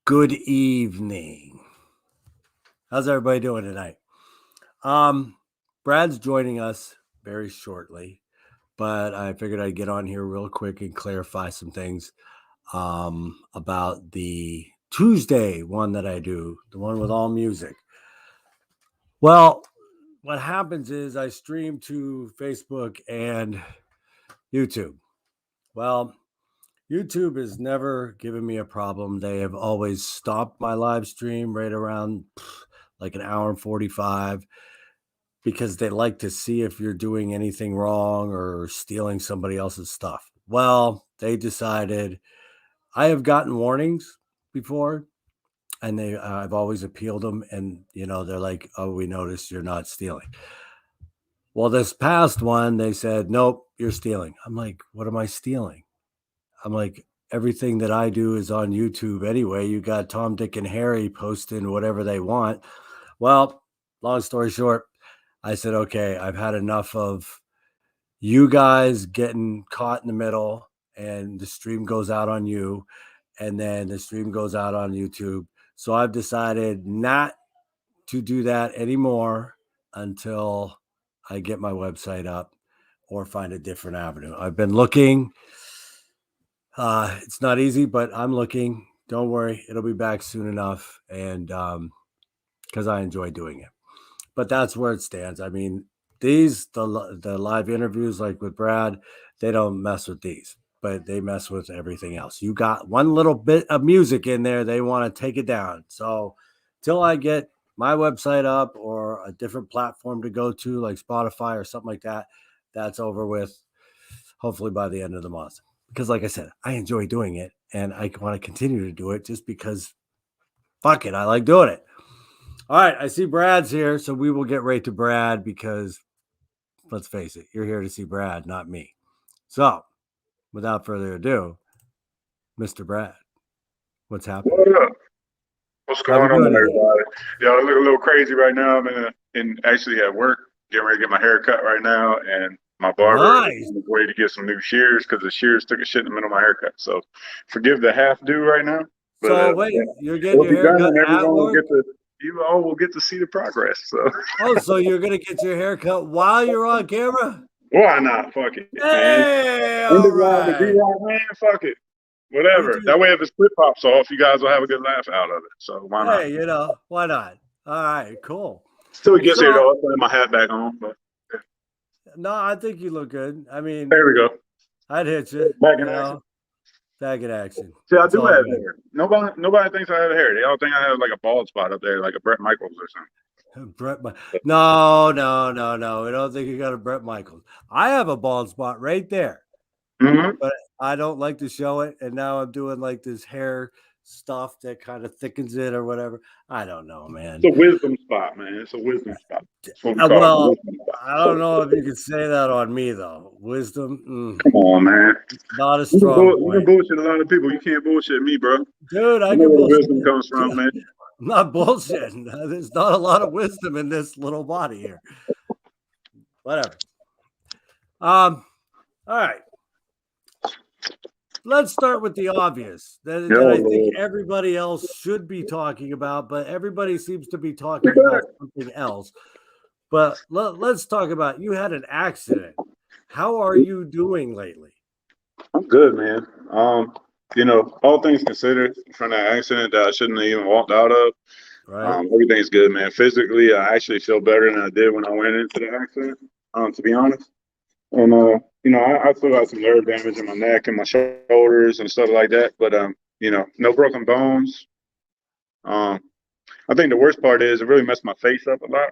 Good evening. How's everybody doing tonight? Brad's joining us very shortly, but I figured I'd get on here real quick and clarify some things about the Tuesday one that I do, the one with all music. Well, what happens is I stream to Facebook and YouTube. Well, YouTube has never given me a problem. They have always stopped my live stream right around like an hour and 45 because they like to see if you're doing anything wrong or stealing somebody else's stuff. Well, they decided I have gotten warnings before and I've always appealed them, and they're like, "Oh, we noticed you're not stealing." Well, this past one they said, "Nope, you're stealing." I'm like, "What am I stealing?" I'm like, everything that I do is on YouTube anyway. You got Tom, Dick, and Harry posting whatever they want. Well, long story short, I said, okay, I've had enough of you guys getting caught in the middle, and the stream goes out on you, and then the stream goes out on YouTube. So I've decided not to do that anymore until I get my website up or find a different avenue. I've been looking. It's not easy, but I'm looking. Don't worry, it'll be back soon enough, and because I enjoy doing it. But that's where it stands. I mean, the live interviews, like with Brad, they don't mess with these, but they mess with everything else. You got one little bit of music in there, they want to take it down. So till I get my website up or a different platform to go to, like Spotify or something like that, that's over with, hopefully by the end of the month. Because like I said, I enjoy doing it, and I want to continue to do it just because, fuck it, I like doing it. All right, I see Brad's here, so we will get right to Brad because, let's face it, you're here to see Brad, not me. So, without further ado, Mr. Brad, what's happening? What up? What's going on, everybody? Yeah, I look a little crazy right now. I'm actually at work, getting ready to get my hair cut right now, and my barber is on his way to get some new shears because the shears took a shit in the middle of my haircut. So, forgive the half do right now. But, so wait, you're getting your haircut at work? You all will get to see the progress. So. So you're gonna get your haircut while you're on camera? Why not? Fuck it. Hey, all right. Man, fuck it. Whatever. That way, if his clip pops off, you guys will have a good laugh out of it. So why not? Hey, why not? All right, cool. Still gets here though. I'll put my hat back on. But no, I think you look good. I mean, there we go. I'd hit you. Back in action. Back in action. See, I do have hair. Nobody thinks I have hair. They all think I have like a bald spot up there, like a Bret Michaels or something. No. I don't think you got a Bret Michaels. I have a bald spot right there. Mm-hmm. But I don't like to show it. And now I'm doing like this hair stuff that kind of thickens it or whatever. I don't know, man. It's a wisdom spot, man. It's a wisdom spot. Well, I don't know if you could say that on me, though. Wisdom. Come on, man. Not a strong You can bullshit a lot of people. You can't bullshit me, bro. Dude, I know where wisdom comes from, man. I'm not bullshitting. There's not a lot of wisdom in this little body here. Whatever. All right. Let's start with the obvious that I think everybody else should be talking about, but everybody seems to be talking about something else. But let's talk about, you had an accident. How are you doing lately? I'm good, man. All things considered, from that accident that I shouldn't have even walked out of, everything's good, man. Physically, I actually feel better than I did when I went into the accident, to be honest. And, I still got some nerve damage in my neck and my shoulders and stuff like that. But, no broken bones. I think the worst part is it really messed my face up a lot.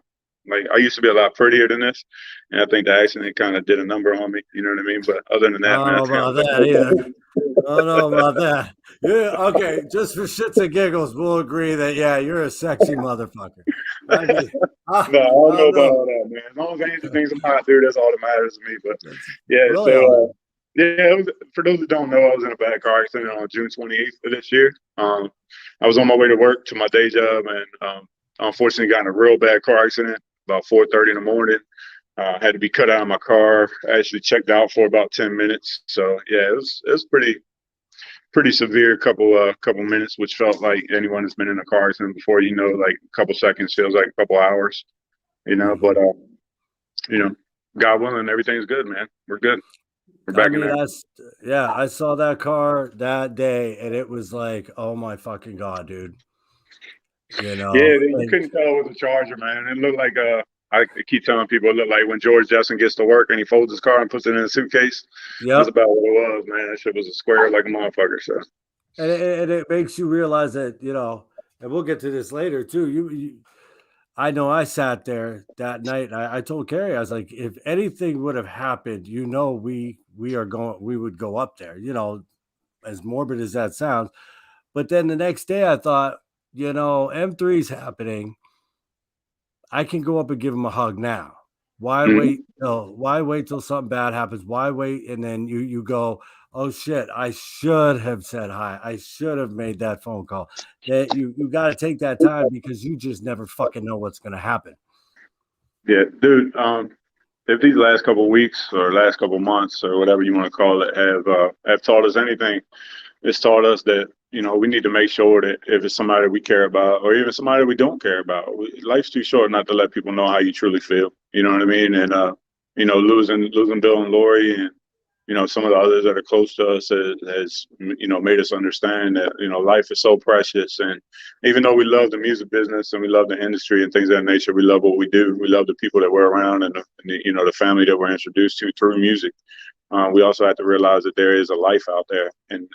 Like, I used to be a lot prettier than this, and I think the accident kind of did a number on me. You know what I mean? But other than that, I don't know about that either. I don't know about that. Yeah, okay, just for shits and giggles, we'll agree that, yeah, you're a sexy motherfucker. I don't know about all that, man. As long as I ain't the things I'm hot, dude, that's all that matters to me. But, yeah, really for those that don't know, I was in a bad car accident on June 28th of this year. I was on my way to work to my day job, and unfortunately got in a real bad car accident about 4:30 in the morning. Had to be cut out of my car. I actually checked out for about 10 minutes. So yeah, it was pretty pretty severe couple minutes, which felt like anyone that's been in a car accident before, like a couple seconds feels like a couple hours, but God willing, everything's good, man. We're good. We're back in there. I saw that car that day and it was like, oh my fucking God, dude. Yeah, you couldn't tell it was a Charger, man. It looked like I keep telling people it looked like when George Jetson gets to work and he folds his car and puts it in a suitcase. Yeah, that's about what it was, man. That shit was a square like a motherfucker. So, and it makes you realize that and we'll get to this later too. I know I sat there that night. I told Carrie, I was like, if anything would have happened, we would go up there. As morbid as that sounds, but then the next day I thought, M3's happening. I can go up and give him a hug now. Why wait? Why wait till something bad happens? Why wait? And then you go, oh shit, I should have said hi. I should have made that phone call. That you got to take that time because you just never fucking know what's going to happen. Yeah, dude. If these last couple of weeks or last couple of months or whatever you want to call it have taught us anything, it's taught us that we need to make sure that if it's somebody we care about or even somebody we don't care about, life's too short not to let people know how you truly feel. You know what I mean? And losing Bill and Lori and some of the others that are close to us has made us understand that life is so precious. And even though we love the music business and we love the industry and things of that nature, we love what we do. We love the people that we're around and the family that we're introduced to through music. We also have to realize that there is a life out there, and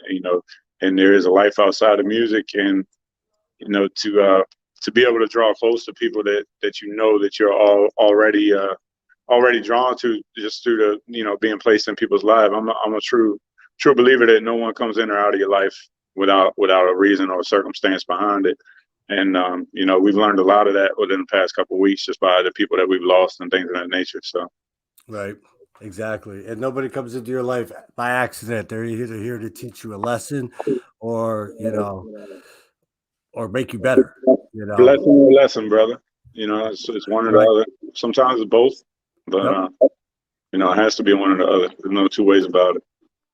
and there is a life outside of music, and to be able to draw close to people that that you're all already drawn to just through the being placed in people's lives. I'm a true believer that no one comes in or out of your life without a reason or a circumstance behind it. And we've learned a lot of that within the past couple of weeks just by the people that we've lost and things of that nature. So right. Exactly. And nobody comes into your life by accident. They're either here to teach you a lesson or, or make you better. Blessing or lesson, brother. It's one or the other. Sometimes it's both, but it has to be one or the other. There's no two ways about it.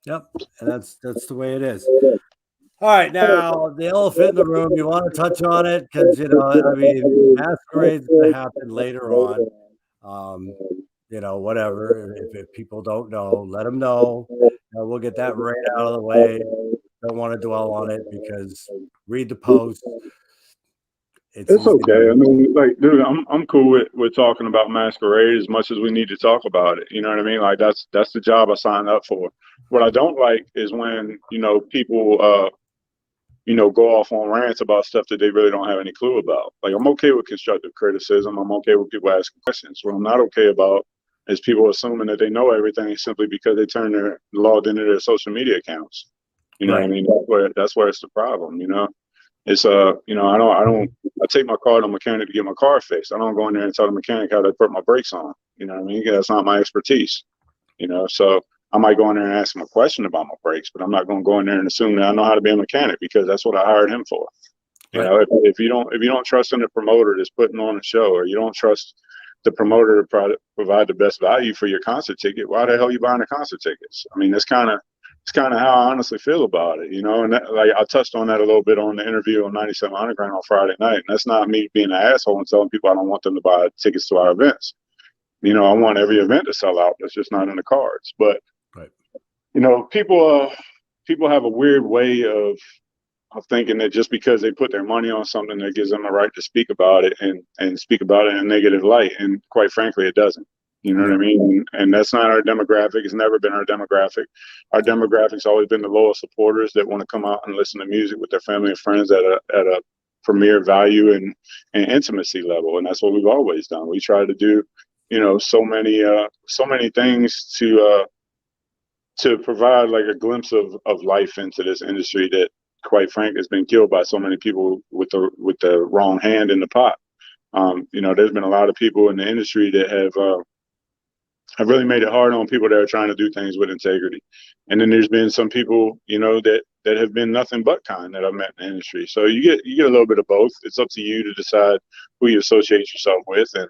Yep. And that's the way it is. All right, now the elephant in the room. You want to touch on it because masquerade's going to happen later on. Whatever. If people don't know, let them know. We'll get that right out of the way. Don't want to dwell on it because read the post. It's okay. I mean, dude, I'm cool with talking about Masquerade as much as we need to talk about it. You know what I mean? Like that's the job I signed up for. What I don't like is when people go off on rants about stuff that they really don't have any clue about. Like I'm okay with constructive criticism. I'm okay with people asking questions. What I'm not okay about is people assuming that they know everything simply because they logged into their social media accounts. You know what I mean? That's where it's the problem. It's I take my car to a mechanic to get my car fixed. I don't go in there and tell the mechanic how to put my brakes on. You know what I mean? That's not my expertise. So I might go in there and ask him a question about my brakes, but I'm not going to go in there and assume that I know how to be a mechanic because that's what I hired him for. If you don't trust in the promoter that's putting on a show, or you don't trust the promoter to provide the best value for your concert ticket, why the hell are you buying the concert tickets? I mean, that's kind of how I honestly feel about it, and I touched on that a little bit on the interview on 97 Underground on Friday night. And that's not me being an asshole and telling people I don't want them to buy tickets to our events. I want every event to sell out. That's just not in the cards. But, people have a weird way of thinking that just because they put their money on something that gives them a right to speak about it and speak about it in a negative light. And quite frankly, it doesn't. You know what I mean? And that's not our demographic. It's never been our demographic. Our demographic's always been the lowest supporters that want to come out and listen to music with their family and friends at a premier value and intimacy level. And that's what we've always done. We try to do, so many things to provide like a glimpse of life into this industry that, quite frankly, has been killed by so many people with the wrong hand in the pot. There's been a lot of people in the industry that have really made it hard on people that are trying to do things with integrity. And then there's been some people, that have been nothing but kind that I've met in the industry. So you get a little bit of both. It's up to you to decide who you associate yourself with. And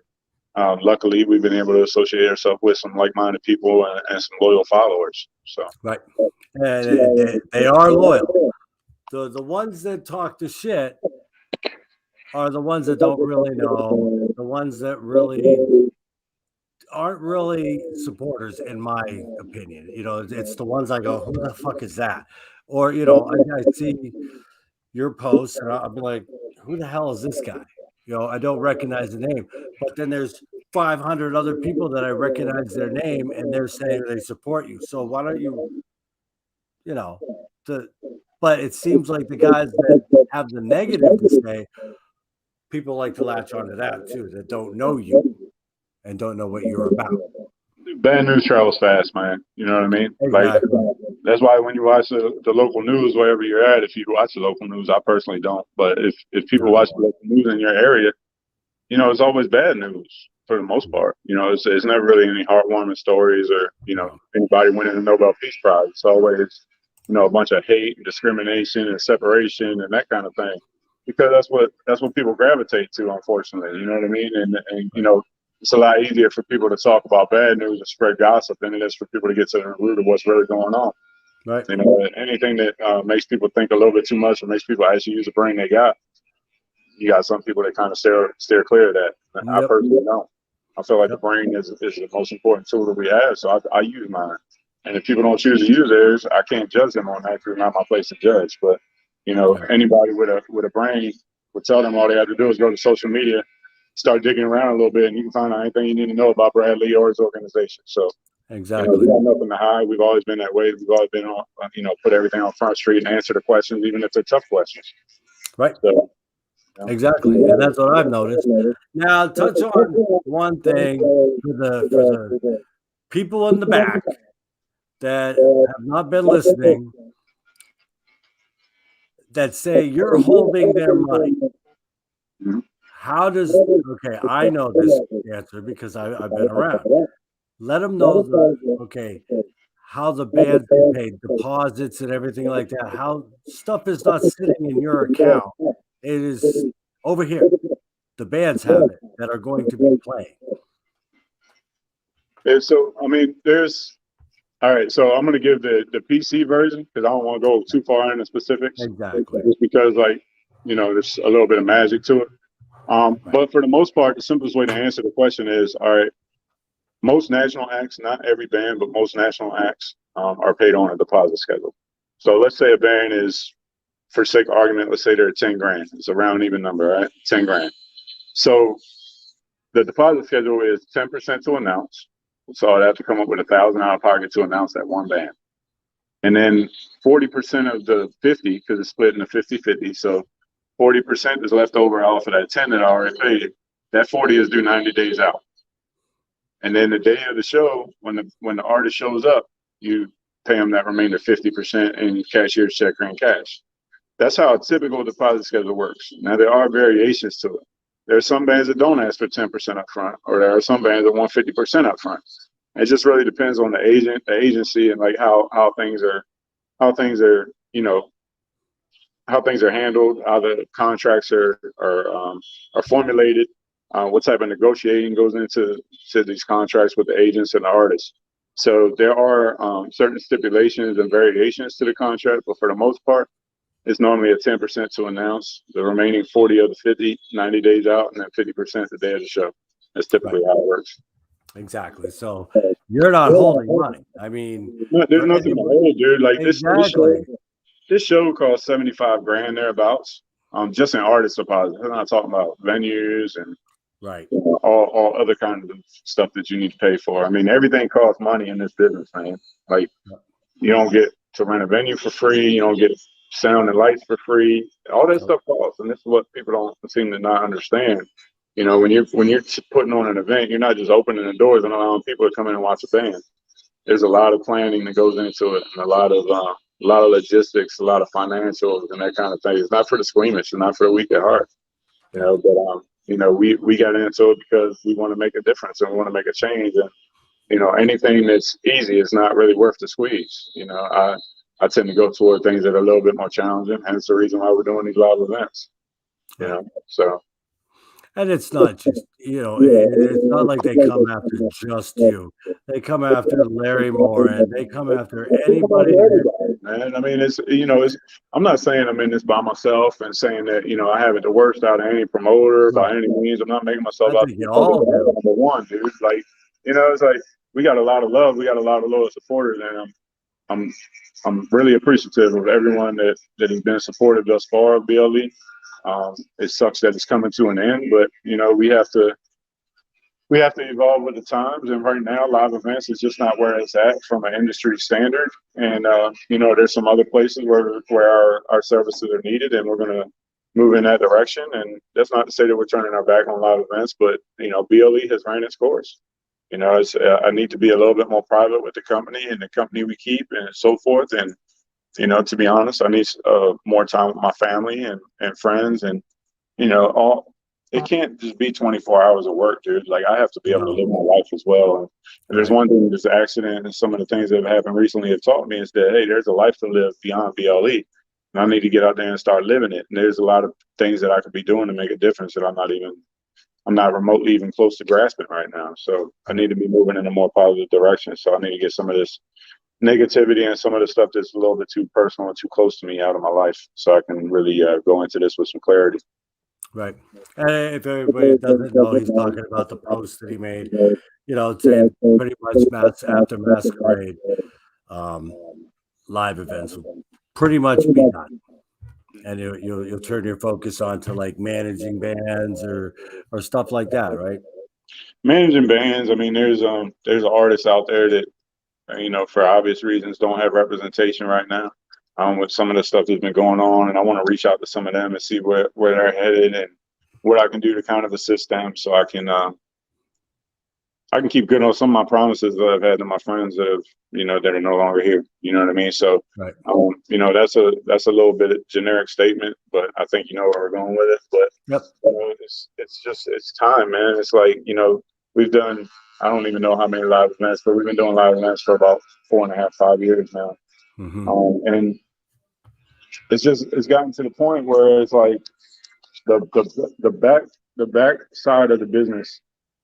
luckily, we've been able to associate ourselves with some like-minded people and some loyal followers. So right, they are loyal. the ones that talk the shit are the ones that don't really know, the ones that really aren't really supporters, in my opinion. It's the ones I go, who the fuck is that? Or I see your posts, and I'll be like, who the hell is this guy? I don't recognize the name. But then there's 500 other people that I recognize their name, and they're saying they support you. So why don't you, the but it seems like the guys that have the negative to say, people like to latch onto that too, that don't know you and don't know what you're about. Bad news travels fast, man. You know what I mean? Exactly. Like, that's why when you watch the local news, wherever you're at, if you watch the local news, I personally don't, but if people watch the local news in your area, it's always bad news for the most part. It's never really any heartwarming stories or, anybody winning a Nobel Peace Prize. It's always, a bunch of hate and discrimination and separation and that kind of thing, because that's what people gravitate to, unfortunately. You know what I mean? And it's a lot easier for people to talk about bad news and spread gossip than it is for people to get to the root of what's really going on. Right. Anything that makes people think a little bit too much or makes people actually use the brain they got, you got some people that kind of steer clear of that. Yep. I personally don't. I feel like the brain is the most important tool that we have, so I use mine. And if people don't choose to use theirs, I can't judge them on that because it's not my place to judge. But anybody with a brain would tell them all they have to do is go to social media, start digging around a little bit, and you can find out anything you need to know about Bradley or his organization. So exactly, we got nothing to hide. We've always been that way. We've always been on, put everything on Front Street and answer the questions, even if they're tough questions. Right. So, exactly, and that's what I've noticed. Now, touch on one thing for the people in the back that have not been listening, that say you're holding their money. How does I know this answer because I've been around. Let them know how the bands get paid, deposits and everything like that. How stuff is not sitting in your account. It is over here. The bands have it that are going to be playing. And so, all right, so I'm going to give the PC version because I don't want to go too far into specifics. Exactly. Just because, there's a little bit of magic to it. But for the most part, the simplest way to answer the question is, all right, most national acts, not every band, but most national acts are paid on a deposit schedule. So let's say a band is, for sake of argument, let's say they're 10 grand. It's a round even number, right? 10 grand. So the deposit schedule is 10% to announce. So I'd have to come up with $1,000 out of pocket to announce that one band. And then 40% of the 50, because it's split into 50-50. So 40% is left over off of that 10 that I already paid. That 40 is due 90 days out. And then the day of the show, when the artist shows up, you pay them that remainder 50% in cashier's check or in cash. That's how a typical deposit schedule works. Now, there are variations to it. There are some bands that don't ask for 10% up front, or there are some bands that want 50% up front. It just really depends on the agency, and how things are handled, how the contracts are formulated, what type of negotiating goes into these contracts with the agents and the artists. So there are certain stipulations and variations to the contract, but for the most part, it's normally a 10% to announce, the remaining 40 of the 50, 90 days out, and then 50% the day of the show. That's typically how it works. Exactly. So you're not holding money. I mean, there's nothing to hold, dude. Like this show costs 75 grand thereabouts. Just in artist deposits. I'm not talking about venues and all other kinds of stuff that you need to pay for. I mean, everything costs money in this business, man. Like, you don't get to rent a venue for free. You don't get sound and lights for free. All that stuff costs, and this is what people don't seem to not understand. When you're putting on an event, you're not just opening the doors and allowing people to come in and watch a band. There's a lot of planning that goes into it, and a lot of logistics, a lot of financials, and that kind of thing. It's not for the squeamish, and not for the weak at heart. But we got into it because we want to make a difference and we want to make a change. And anything that's easy is not really worth the squeeze. I tend to go toward things that are a little bit more challenging, and it's the reason why we're doing these live events. So. And it's not just, it's not like they come after just you. They come after Larry Moore, and they come after anybody that man. I mean, I'm not saying I'm in this by myself and saying that, I have it the worst out of any promoter by Right. any means. I'm not making myself I out to think be you fucking all do. number one, dude. Like, it's like we got a lot of love. We got a lot of loyal supporters, and I'm really appreciative of everyone that has been supportive thus far of BLE. It sucks that it's coming to an end, but we have to evolve with the times. And right now, live events is just not where it's at from an industry standard. And there's some other places where our services are needed, and we're going to move in that direction. And that's not to say that we're turning our back on live events, but BLE has ran its course. I need to be a little bit more private with the company and the company we keep and so forth. And to be honest, I need more time with my family and friends, and all. It can't just be 24 hours of work, dude. Like, I have to be able to live my life as well. And if there's one thing this accident and some of the things that have happened recently have taught me is that, hey, there's a life to live beyond BLE. And I need to get out there and start living it. And there's a lot of things that I could be doing to make a difference that I'm not remotely even close to grasping right now. So I need to be moving in a more positive direction. So I need to get some of this negativity and some of the stuff that's a little bit too personal and too close to me out of my life, so I can really go into this with some clarity. Right. And if everybody doesn't know, he's talking about the post that he made, saying pretty much after Masquerade, live events will pretty much be done. And you'll turn your focus on to like managing bands or stuff like that, right? Managing bands, I mean, there's artists out there that for obvious reasons don't have representation right now, with some of the stuff that's been going on, and I want to reach out to some of them and see where they're headed and what I can do to kind of assist them, so I can keep good on some of my promises that I've had to my friends that have that are no longer here. You know what I mean? So right. That's a little bit of generic statement, but I think where we're going with it. But yep. It's time, man. It's like we've done, I don't even know how many live events, but we've been doing live events for about 4.5, 5 years now. Mm-hmm. And it's gotten to the point where it's like the back side of the business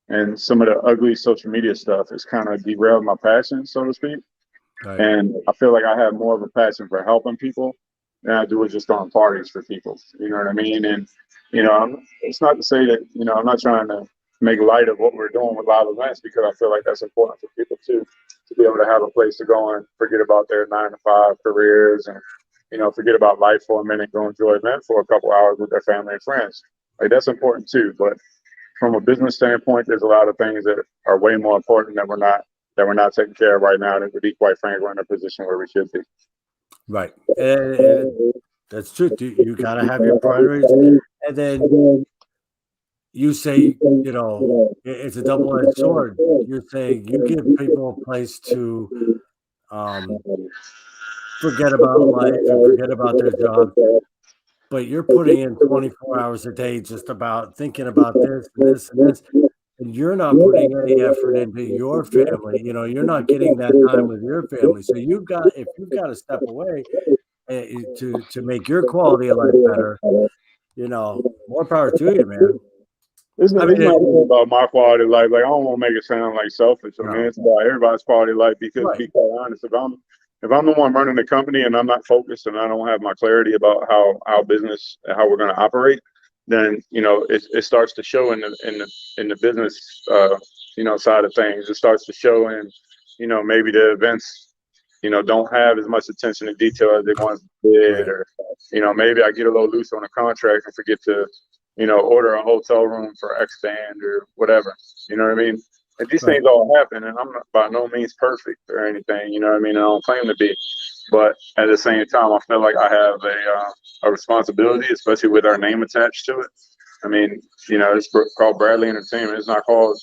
and some of the ugly social media stuff has kind of derailed my passion, so to speak. Right. And I feel like I have more of a passion for helping people than I do with just throwing parties for people. You know what I mean? And it's not to say that I'm not trying to make light of what we're doing with live events, because I feel like that's important for people too, to be able to have a place to go and forget about their 9-to-5 careers and forget about life for a minute, go enjoy an event for a couple hours with their family and friends. Like, that's important too. But from a business standpoint, there's a lot of things that are way more important that we're not taking care of right now. And to be quite frank, we're in a position where we should be. Right. And that's true. You got to have your priorities. And then you say, it's a double-edged sword. You're saying you give people a place to forget about life and forget about their job, but you're putting in 24 hours a day just about thinking about this and this and this, and you're not putting any effort into your family. You're not getting that time with your family. So if you've got to step away to make your quality of life better, more power to you, man. It's not about my quality of life. Like, I don't want to make it sound like selfish. I mean, it's about everybody's quality of life, because to be quite honest, if I'm the one running the company and I'm not focused and I don't have my clarity about how we're going to operate, then it starts to show in the business side of things. It starts to show in maybe the events don't have as much attention to detail as they once did, or maybe I get a little loose on a contract and forget to order a hotel room for X band or whatever. You know what I mean? And these things all happen, and I'm not by no means perfect or anything. You know what I mean? I don't claim to be, but at the same time, I feel like I have a responsibility, especially with our name attached to it. I mean, it's called Bradley Entertainment. It's not called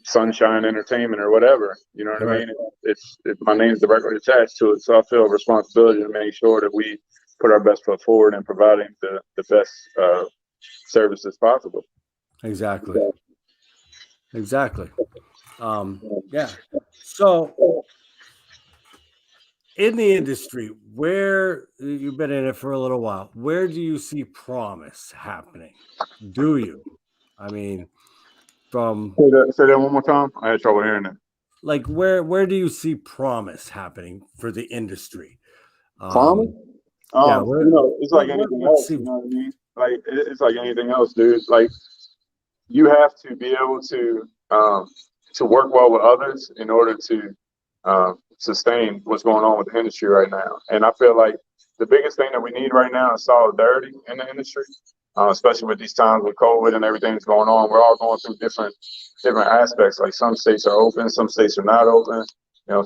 Sunshine Entertainment or whatever. You know what I mean? It's my name's directly attached to it, so I feel a responsibility to make sure that we put our best foot forward in providing the best services possible. Exactly. Yeah. So in the industry, where you've been in it for a little while, where do you see promise happening? Do you? I mean, say that one more time. I had trouble hearing it. like where do you see promise happening for the industry? Promise? Yeah, where It's like anything what's else. the You know what I mean? Like it's like anything else, dude. Like you have to be able to work well with others in order to sustain what's going on with the industry right now. And I feel like the biggest thing that we need right now is solidarity in the industry, especially with these times with COVID and everything that's going on. We're all going through different aspects. Like some states are open, some states are not open.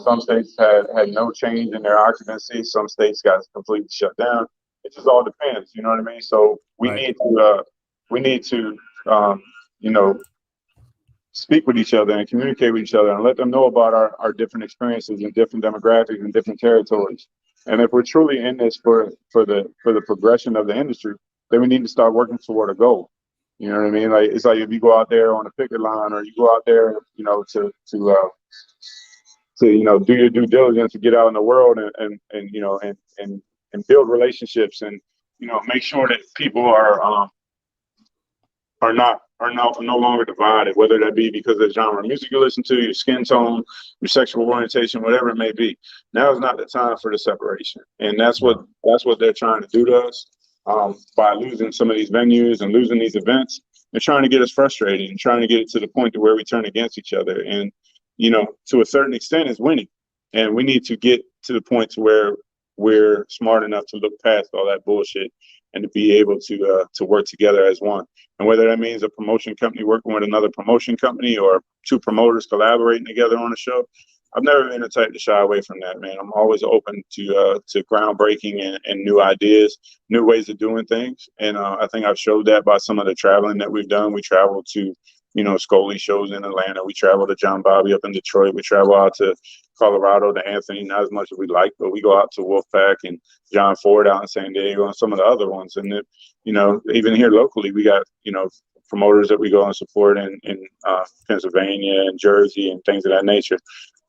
Some states had no change in their occupancy. Some states got completely shut down. It just all depends. You know what I mean? So right? we need to um, you know speak with each other and communicate with each other and let them know about our different experiences and different demographics and different territories. And if we're truly in this for the progression of the industry, then we need to start working toward a goal. You know what I mean? Like it's like if you go out there on a picket line or you go out there, to do your due diligence to get out in the world and build relationships and make sure that people are no longer divided, whether that be because of the genre of music you listen to, your skin tone, your sexual orientation, whatever it may be. Now is not the time for the separation, and that's what they're trying to do to us by losing some of these venues and losing these events. They're trying to get us frustrated and trying to get it to the point to where we turn against each other, and to a certain extent, is winning. And we need to get to the point to where we're smart enough to look past all that bullshit and to be able to work together as one. And whether that means a promotion company working with another promotion company or two promoters collaborating together on a show, I've never been the type to shy away from that, man. I'm always open to groundbreaking and new ideas, new ways of doing things. And I think I've showed that by some of the traveling that we've done. We traveled to, Scully shows in Atlanta. We travel to John Bobby up in Detroit. We travel out to Colorado to Anthony, not as much as we like, but we go out to Wolfpack and John Ford out in San Diego and some of the other ones. And even here locally, we got promoters that we go and support in Pennsylvania and Jersey and things of that nature.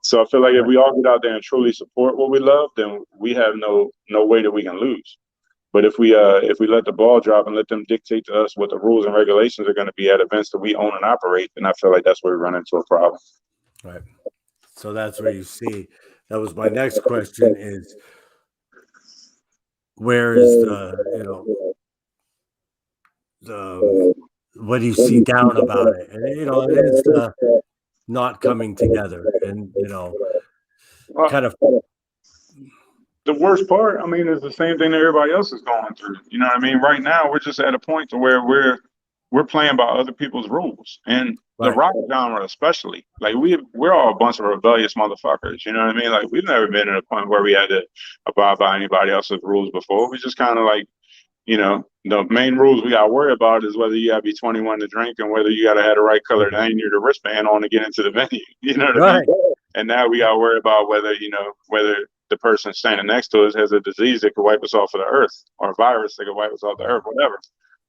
So I feel like if we all get out there and truly support what we love, then we have no way that we can lose. But if we let the ball drop and let them dictate to us what the rules and regulations are going to be at events that we own and operate, then I feel like that's where we run into a problem. Right. So that's where you see. That was my next question: is where is the what do you see down about it? And it is not coming together, and kind of The worst part, I mean, is the same thing that everybody else is going through. You know what I mean? Right now, we're just at a point to where we're playing by other people's rules, and the right. rock genre, especially. Like we're all a bunch of rebellious motherfuckers. You know what I mean? Like we've never been at a point where we had to abide by anybody else's rules before. We just kind of like, the main rules we got to worry about is whether you got to be 21 to drink and whether you got to have the right color lanyard or wristband on to get into the venue. You know what I mean? Right. And now we got to worry about whether the person standing next to us has a disease that could wipe us off of the earth or a virus that could wipe us off the earth, whatever.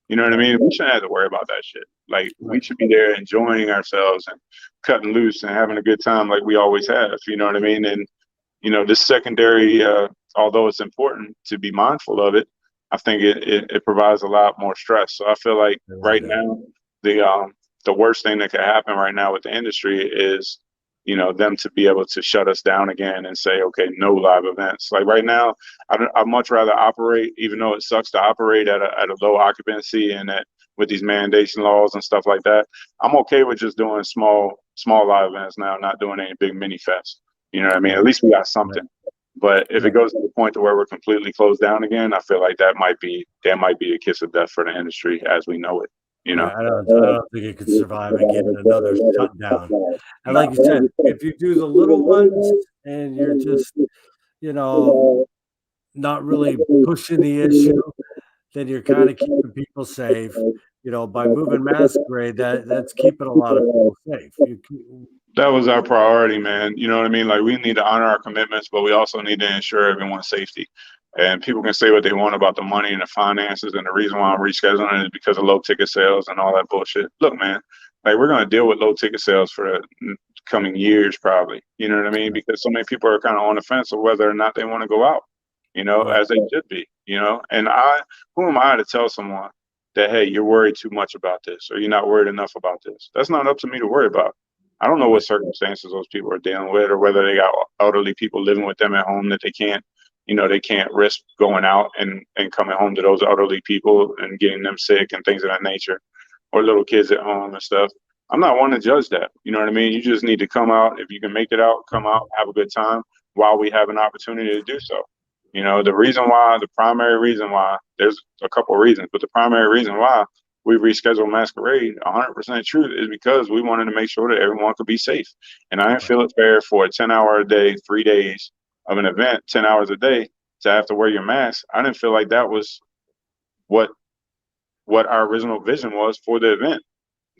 You know what I mean? We shouldn't have to worry about that shit. Like we should be there enjoying ourselves and cutting loose and having a good time like we always have. You know what I mean? And this secondary, although it's important to be mindful of it, I think it provides a lot more stress. So I feel like right now the worst thing that could happen right now with the industry is them to be able to shut us down again and say, okay, no live events. Like right now, I'd much rather operate, even though it sucks to operate at a low occupancy and with these mandation laws and stuff like that. I'm okay with just doing small live events now, not doing any big mini fests. You know what I mean? At least we got something. But if it goes to the point to where we're completely closed down again, I feel like that might be a kiss of death for the industry as we know it. Yeah, I don't think it could survive again another shutdown. And like you said, if you do the little ones and you're just, not really pushing the issue, then you're kind of keeping people safe. By moving Masquerade, that's keeping a lot of people safe. That was our priority, man. You know what I mean? Like we need to honor our commitments, but we also need to ensure everyone's safety. And people can say what they want about the money and the finances, and the reason why I'm rescheduling it is because of low ticket sales and all that bullshit. Look, man, like we're gonna deal with low ticket sales for the coming years, probably. You know what I mean? Because so many people are kind of on the fence of whether or not they want to go out. As they should be. And who am I to tell someone that, hey, you're worried too much about this or you're not worried enough about this? That's not up to me to worry about. I don't know what circumstances those people are dealing with, or whether they got elderly people living with them at home that they can't, they can't risk going out and coming home to those elderly people and getting them sick and things of that nature, or little kids at home and stuff. I'm not one to judge that. You know what I mean? You just need to come out. If you can make it out, come out, have a good time while we have an opportunity to do so. The primary reason why, there's a couple of reasons, but the primary reason why we rescheduled Masquerade, 100% truth, is because we wanted to make sure that everyone could be safe. And I didn't feel it fair for a 10-hour a day, 3 days of an event, 10 hours a day, to have to wear your mask. I didn't feel like that was what our original vision was for the event.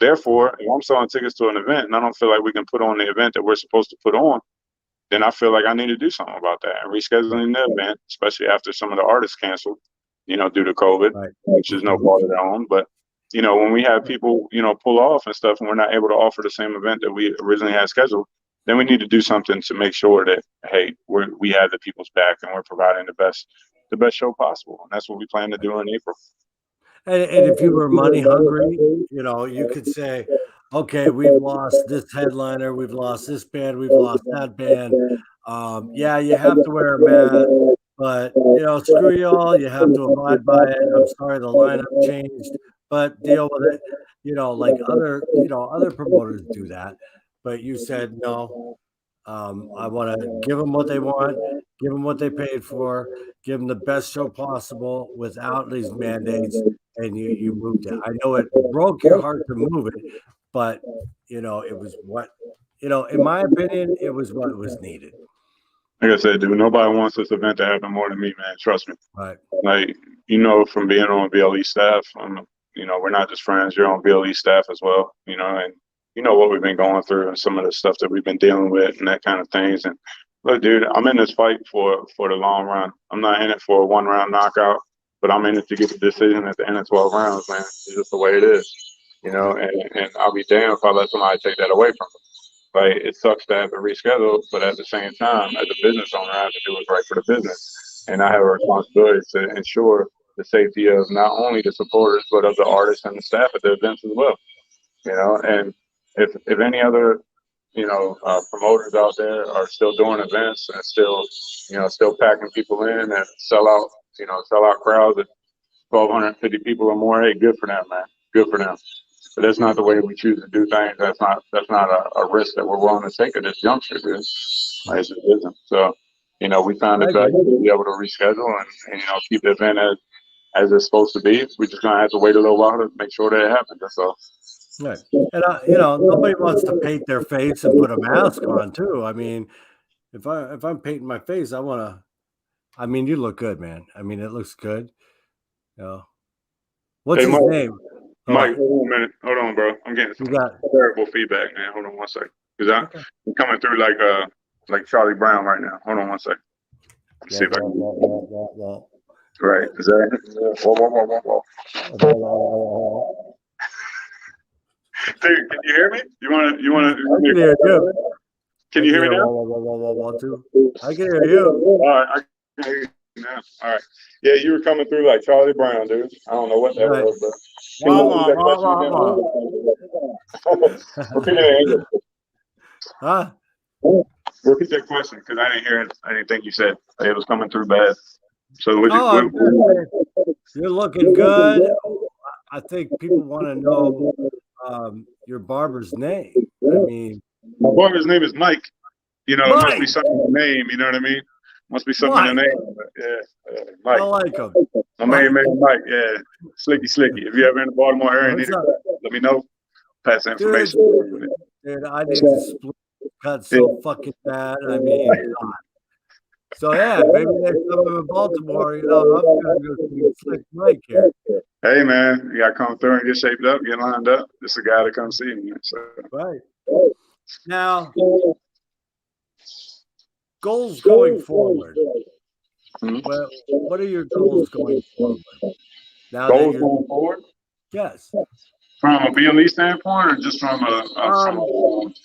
Therefore, if I'm selling tickets to an event and I don't feel like we can put on the event that we're supposed to put on, then I feel like I need to do something about that. And rescheduling the event, especially after some of the artists canceled, due to COVID, which is no fault of their own. But, when we have people, pull off and stuff, and we're not able to offer the same event that we originally had scheduled, then we need to do something to make sure that, hey, we have the people's back and we're providing the best show possible. And that's what we plan to do in April. And if you were money hungry, you could say, okay, we've lost this headliner, we've lost this band, we've lost that band. Yeah, you have to wear a mask, but screw y'all, you have to abide by it. I'm sorry the lineup changed, but deal with it. Like other promoters do that. But you said no. I want to give them what they want, give them what they paid for, give them the best show possible without these mandates, and you moved it. I know it broke your heart to move it, but it was what in my opinion, it was what was needed. Like I said, dude, nobody wants this event to happen more than me, man. Trust me. Right. Like, from being on BLE staff, we're not just friends. You're on BLE staff as well, and what we've been going through and some of the stuff that we've been dealing with and that kind of things. And look, dude, I'm in this fight for the long run. I'm not in it for a 1-round knockout, but I'm in it to get the decision at the end of 12 rounds, man. It's just the way it is, and I'll be damned if I let somebody take that away from me. Like, it sucks to have to reschedule, but at the same time, as a business owner, I have to do what's right for the business. And I have a responsibility to ensure the safety of not only the supporters, but of the artists and the staff at the events as well. And if any other, promoters out there are still doing events and still packing people in and sell out crowds at 1,250 people or more, hey, good for them, man. Good for them. But that's not the way we choose to do things. That's not a risk that we're willing to take at this juncture, dude. Like, it just isn't. So, we found it best to be able to reschedule and keep the event as it's supposed to be. We're just gonna have to wait a little while to make sure that it happens. That's all. Right. And nobody wants to paint their face and put a mask on too. I mean, if I'm painting my face, I want to. I mean, you look good, man. I mean, it looks good. What's his name? Mike, hold on a minute. Hold on, bro. I'm getting some terrible feedback, man. Hold on one second. Because I'm coming through like Charlie Brown right now. Hold on one second. Let's see if I can. Right. Is that? Whoa. Dude, can you hear me? You want to? I can hear you. Can you hear me now? I can hear you. All right, I can hear you now. All right. Yeah, you were coming through like Charlie Brown, dude. I don't know what that was, but. Repeat it. Huh? Repeat that question, because I didn't hear it. I didn't think you said it was coming through bad. So you're looking good. I think people want to know your barber's name. I mean, my barber's name is Mike. It must be something in the name. You know what I mean? Must be something in the name. Yeah, Mike. I like him. My main man, Mike. Yeah, Slicky. If you ever in the Baltimore area, let me know. Pass the information. Dude, I need to split cut so fucking bad. I mean, God. So yeah, maybe next time I'm in Baltimore, I'm gonna go see Slick Mike here. Hey man, you gotta come through and get shaped up, get lined up. This is a guy to come see me. So. Right. Now, goals going forward. Well, what are your goals going forward? Now goals going forward? Yes. From a BLE standpoint, or just from a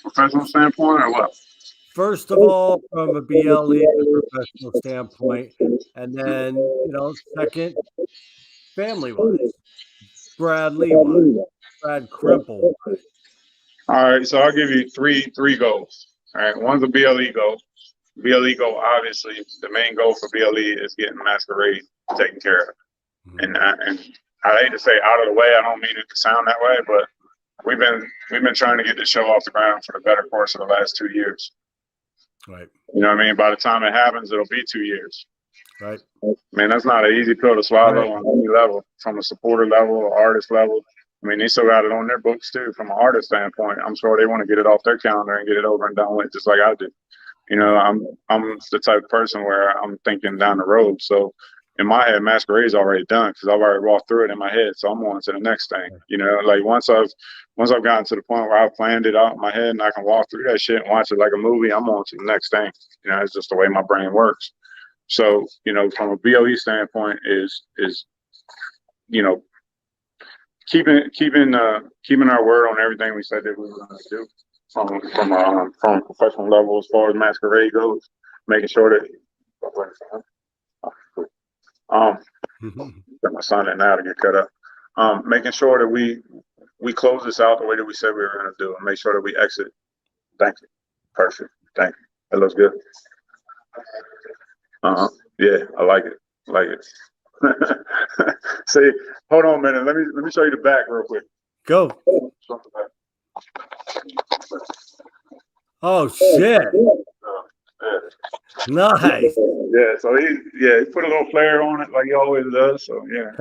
professional standpoint, or what? First of all, from a BLE and professional standpoint, and then second, family-wise, Brad Lee-wise, Brad Cripple-wise. All right, so I'll give you three goals. All right, one's a BLE goal. BLE goal, obviously, the main goal for BLE is getting Masquerade taken care of. Mhm. And I hate to say out of the way. I don't mean it to sound that way, but we've been trying to get the show off the ground for the better course of the last 2 years. Right. You know what I mean? By the time it happens, it'll be 2 years. Right. Man, that's not an easy pill to swallow Right. on any level, from a supporter level or artist level. I mean, they still got it on their books too, from an artist standpoint. I'm sure they want to get it off their calendar and get it over and done with, just like I do. You know, Right. I'm the type of person where I'm thinking down the road. So in my head, Masquerade's already done because I've already walked through it in my head. So I'm on to the next thing. You know, like once I've gotten to the point where I've planned it out in my head and I can walk through that shit and watch it like a movie, I'm on to the next thing. You know, it's just the way my brain works. So, you know, from a BOE standpoint is you know, keeping our word on everything we said that we were going to do from a professional level as far as Masquerade goes, making sure that get my son in now to get cut up. Making sure that we close this out the way that we said we were going to do, and make sure that we exit. Thank you. Perfect. Thank you. That looks good. Yeah, I like it. Like it. See, hold on a minute. Let me show you the back real quick. Go. Oh shit! Nice. Yeah, so he put a little flair on it like he always does. So yeah,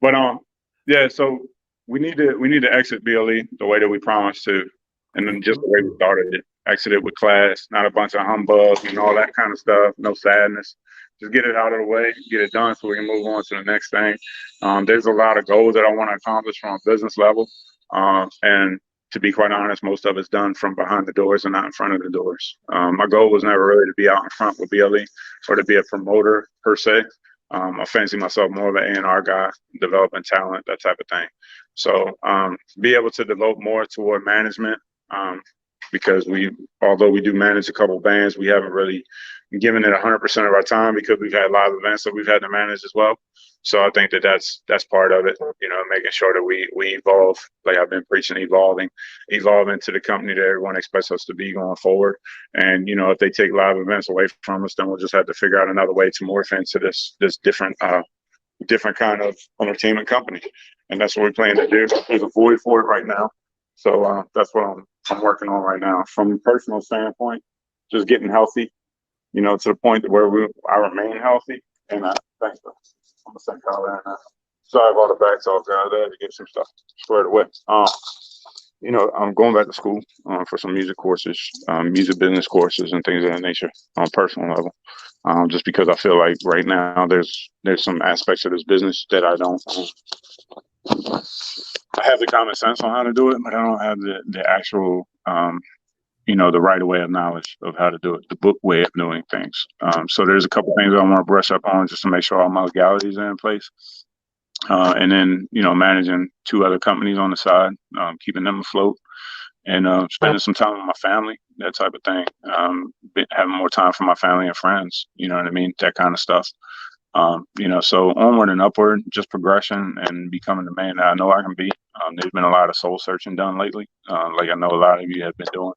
but yeah, so we need to exit BLE the way that we promised to, and then just the way we started it. Exit it with class, not a bunch of humbug and all that kind of stuff. No sadness. Just get it out of the way, get it done, so we can move on to the next thing. There's a lot of goals that I want to accomplish from a business level, and to be quite honest, most of it's done from behind the doors and not in front of the doors. My goal was never really to be out in front with BLE or to be a promoter per se. I fancy myself more of an A&R guy, developing talent, that type of thing. So be able to devote more toward management, because although we do manage a couple bands, we haven't really given it 100% of our time because we've had live events that we've had to manage as well. So I think that's part of it, you know, making sure that we evolve, like I've been preaching, evolve into the company that everyone expects us to be going forward. And, you know, if they take live events away from us, then we'll just have to figure out another way to morph into this different kind of entertainment company. And that's what we plan to do. There's a void for it right now. So that's what I'm working on right now. From a personal standpoint, just getting healthy, you know, to the point where I remain healthy. And thanks, bro. I'm gonna send Kyle in now. Sorry about the back talk, guys. I had to get some stuff squared away. You know, I'm going back to school for some music courses, music business courses, and things of that nature on a personal level. Just because I feel like right now there's some aspects of this business that I don't. I have the common sense on how to do it, but I don't have the actual, you know, the right way of knowledge of how to do it, the book way of doing things. So there's a couple things I want to brush up on just to make sure all my legalities are in place. And then, you know, managing 2 other companies on the side, keeping them afloat, and spending some time with my family, that type of thing. Having more time for my family and friends, you know what I mean? That kind of stuff. You know, so onward and upward, just progression and becoming the man that I know I can be. There's been a lot of soul searching done lately, like I know a lot of you have been doing.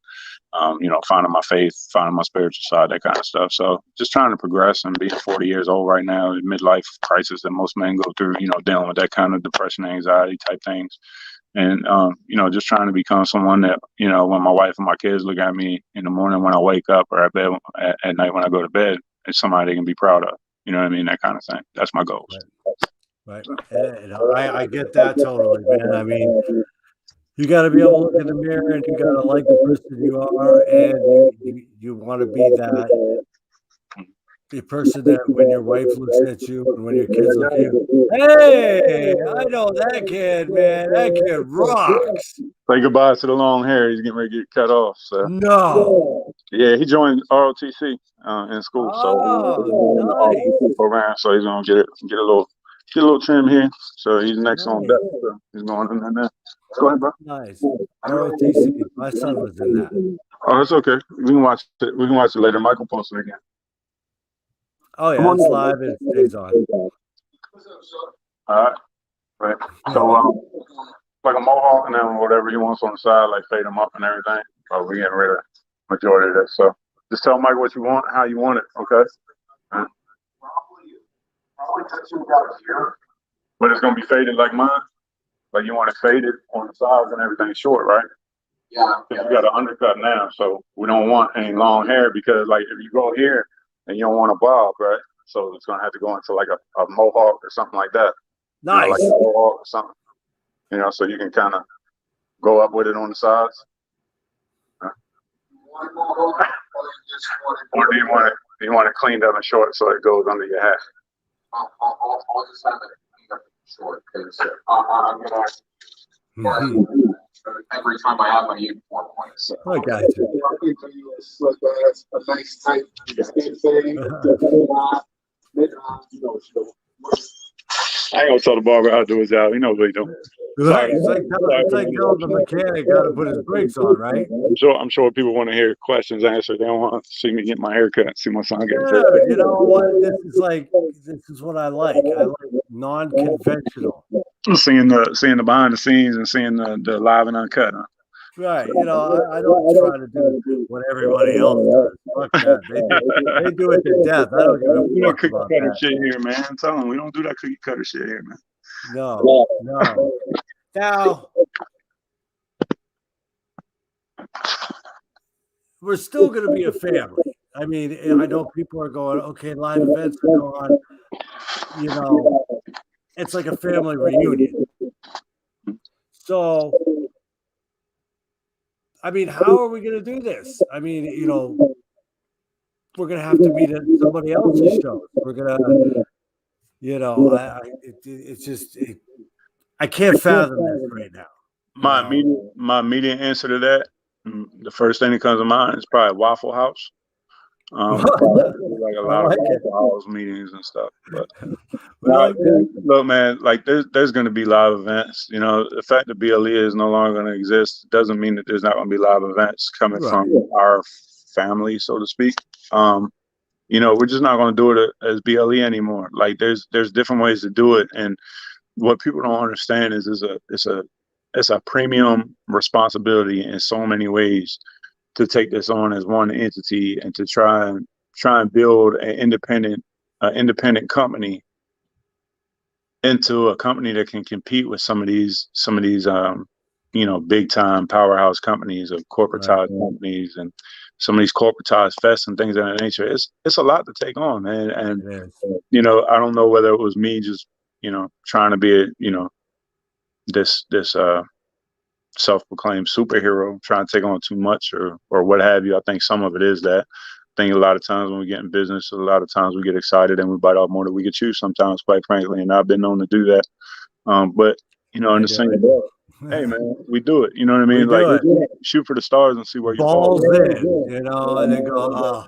You know, finding my faith, finding my spiritual side, that kind of stuff. So just trying to progress and being 40 years old right now, midlife crisis that most men go through, you know, dealing with that kind of depression, anxiety type things. And, you know, just trying to become someone that, you know, when my wife and my kids look at me in the morning when I wake up or at night when I go to bed, it's somebody they can be proud of. You know what I mean? That kind of thing. That's my goals. Right. And I get that totally, man. I mean, you got to be able to look in the mirror and you got to like the person you are, and you want to be the person that when your wife looks at you and when your kids look at you, hey, I know that kid, man. That kid rocks. Say goodbye to the long hair. He's getting ready to get cut off. So No. yeah, he joined ROTC in school. Oh, nice. Program, so he's gonna get a little trim here. So he's next on deck. So he's going in there. Go ahead, bro. Nice. ROTC. My son was in that. Oh, it's okay. We can watch it. We can watch it later. Michael posted it again. Oh yeah, it's live. It stays on. All right. Right. So like a mohawk, and then whatever he wants on the side, like fade him up and everything. But we getting rid of majority of that. So just tell Mike what you want, how you want it, okay? Probably takes you about a year. But it's gonna be faded like mine. Like you want it faded on the sides and everything short, right? Yeah. Because you got an undercut now, so we don't want any long hair because like if you go here and you don't want a bob, right? So it's gonna have to go into like a mohawk or something like that. Nice. Like a mohawk or something. So you can kind of go up with it on the sides. Or do you want it cleaned up and short so it goes under your hat? I'll just have it cleaned up and short because I'm gonna every time I have my uniform on. So I got you. A nice tight thing. I ain't gonna tell the barber how to do his job. He knows what he's doing. It's like telling the mechanic how to put his brakes on, right? I'm sure people want to hear questions answered. They don't want to see me get my hair cut, see my son get cut. You know what? This is what I like. I like non-conventional. Seeing the behind the scenes and seeing the live and uncut. Huh? Right. I don't try to do what everybody else does. Fuck that. They do it to death. I don't give a fuck about that. Shit here, man. I'm telling them, we don't do that cookie cutter shit here, man. No. Now, we're still going to be a family. I mean, I know people are going, okay, live events are going on. It's like a family reunion. So, I mean, how are we going to do this? I mean, we're going to have to meet at somebody else's shows. We're going to, it's just, I can't fathom this right now. My immediate answer to that, the first thing that comes to mind is probably Waffle House. Like a lot of Waffle House meetings and stuff. But look, man, like there's going to be live events. The fact that BLE is no longer going to exist doesn't mean that there's not going to be live events coming from our family, so to speak. We're just not going to do it as BLE anymore. Like there's different ways to do it, and what people don't understand is it's a premium responsibility in so many ways to take this on as one entity and to try and build an independent company into a company that can compete with some of these big time powerhouse companies or corporatized companies and some of these corporatized fests and things of that nature. It's a lot to take on, man. And I don't know whether it was me just trying to be this self-proclaimed superhero, trying to take on too much or what have you. I think some of it is that. I think a lot of times when we get in business, a lot of times we get excited and we bite off more than we can chew sometimes, quite frankly, and I've been known to do that. But in the same way, hey man, we do it. You know what I mean? Like shoot for the stars and see where you fall. And then go,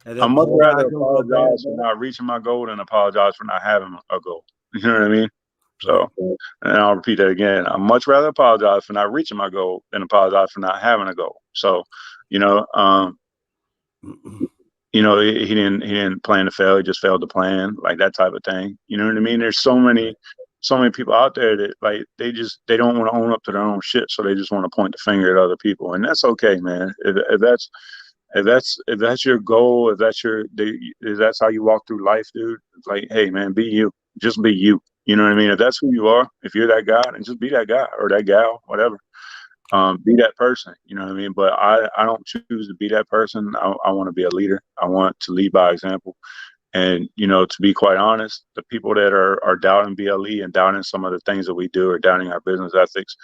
I'm much rather apologize for not reaching my goal than apologize for not having a goal. You know what I mean? So, and I'll repeat that again. I'd much rather apologize for not reaching my goal than apologize for not having a goal. So, he didn't plan to fail. He just failed to plan, like that type of thing. You know what I mean? There's so many people out there that like they don't want to own up to their own shit, so they just want to point the finger at other people, and that's okay, man. If that's your goal, if that's how you walk through life, dude. It's like, hey, man, be you. Just be you. You know what I mean? If that's who you are, if you're that guy, then just be that guy or that gal, whatever. Be that person. You know what I mean? But I don't choose to be that person. I want to be a leader. I want to lead by example. And, to be quite honest, the people that are doubting BLE and doubting some of the things that we do or doubting our business ethics,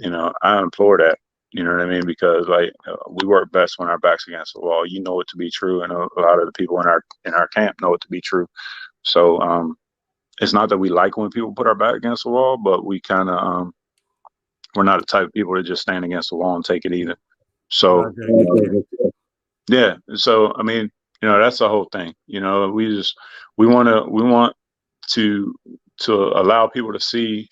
I implore that. You know what I mean? Because we work best when our back's against the wall. You know it to be true, and a lot of the people in our camp know it to be true. So it's not that we like when people put our back against the wall, but we kind of we're not the type of people that just stand against the wall and take it either. So yeah. So I mean, that's the whole thing. We want to allow people to see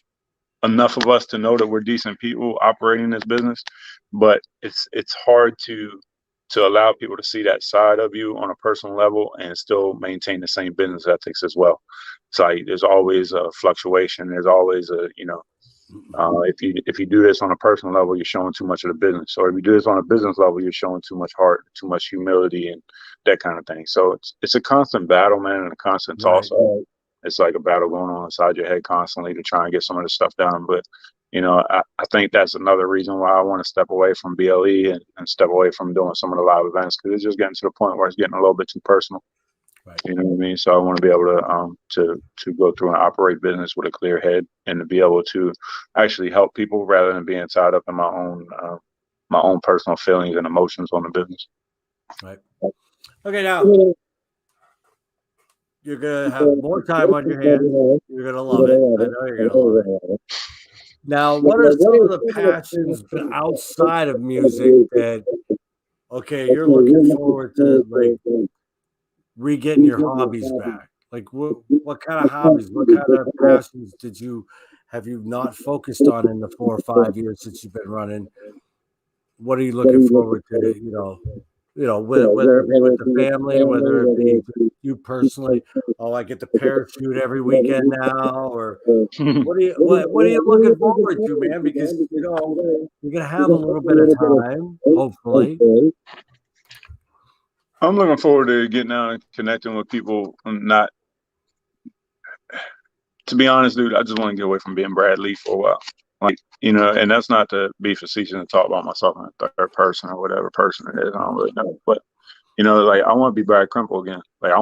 enough of us to know that we're decent people operating this business, but it's hard to allow people to see that side of you on a personal level and still maintain the same business ethics as well. It's like there's always a fluctuation. There's always If you do this on a personal level, you're showing too much of the business. Or if you do this on a business level, you're showing too much heart, too much humility, and that kind of thing. So it's a constant battle, man, and a constant toss up. It's like a battle going on inside your head constantly to try and get some of this stuff done. But I think that's another reason why I want to step away from BLE and step away from doing some of the live events, because it's just getting to the point where it's getting a little bit too personal. Right. You know what I mean? So I want to be able to go through and operate business with a clear head, and to be able to actually help people rather than being tied up in my own personal feelings and emotions on the business. Right. Okay, now you're gonna have more time on your hands. You're gonna love it. I know you're gonna love it. Now, what are some of the passions outside of music that you're looking forward to, like re-getting your hobbies back? Like what kind of hobbies, what kind of passions have you not focused on in the 4 or 5 years since you've been running? What are you looking forward to, whether it be with the family, whether it be you personally? Oh, I get to parachute every weekend now, or what are you looking forward to, man? Because you're gonna have a little bit of time, hopefully. I'm looking forward to getting out and connecting with people. Not, to be honest, dude, I just want to get away from being Brad Lee for a while. Like, and that's not to be facetious and talk about myself in the third person or whatever person it is. I don't really know. But, like, I want to be Brad Crimple again. Like,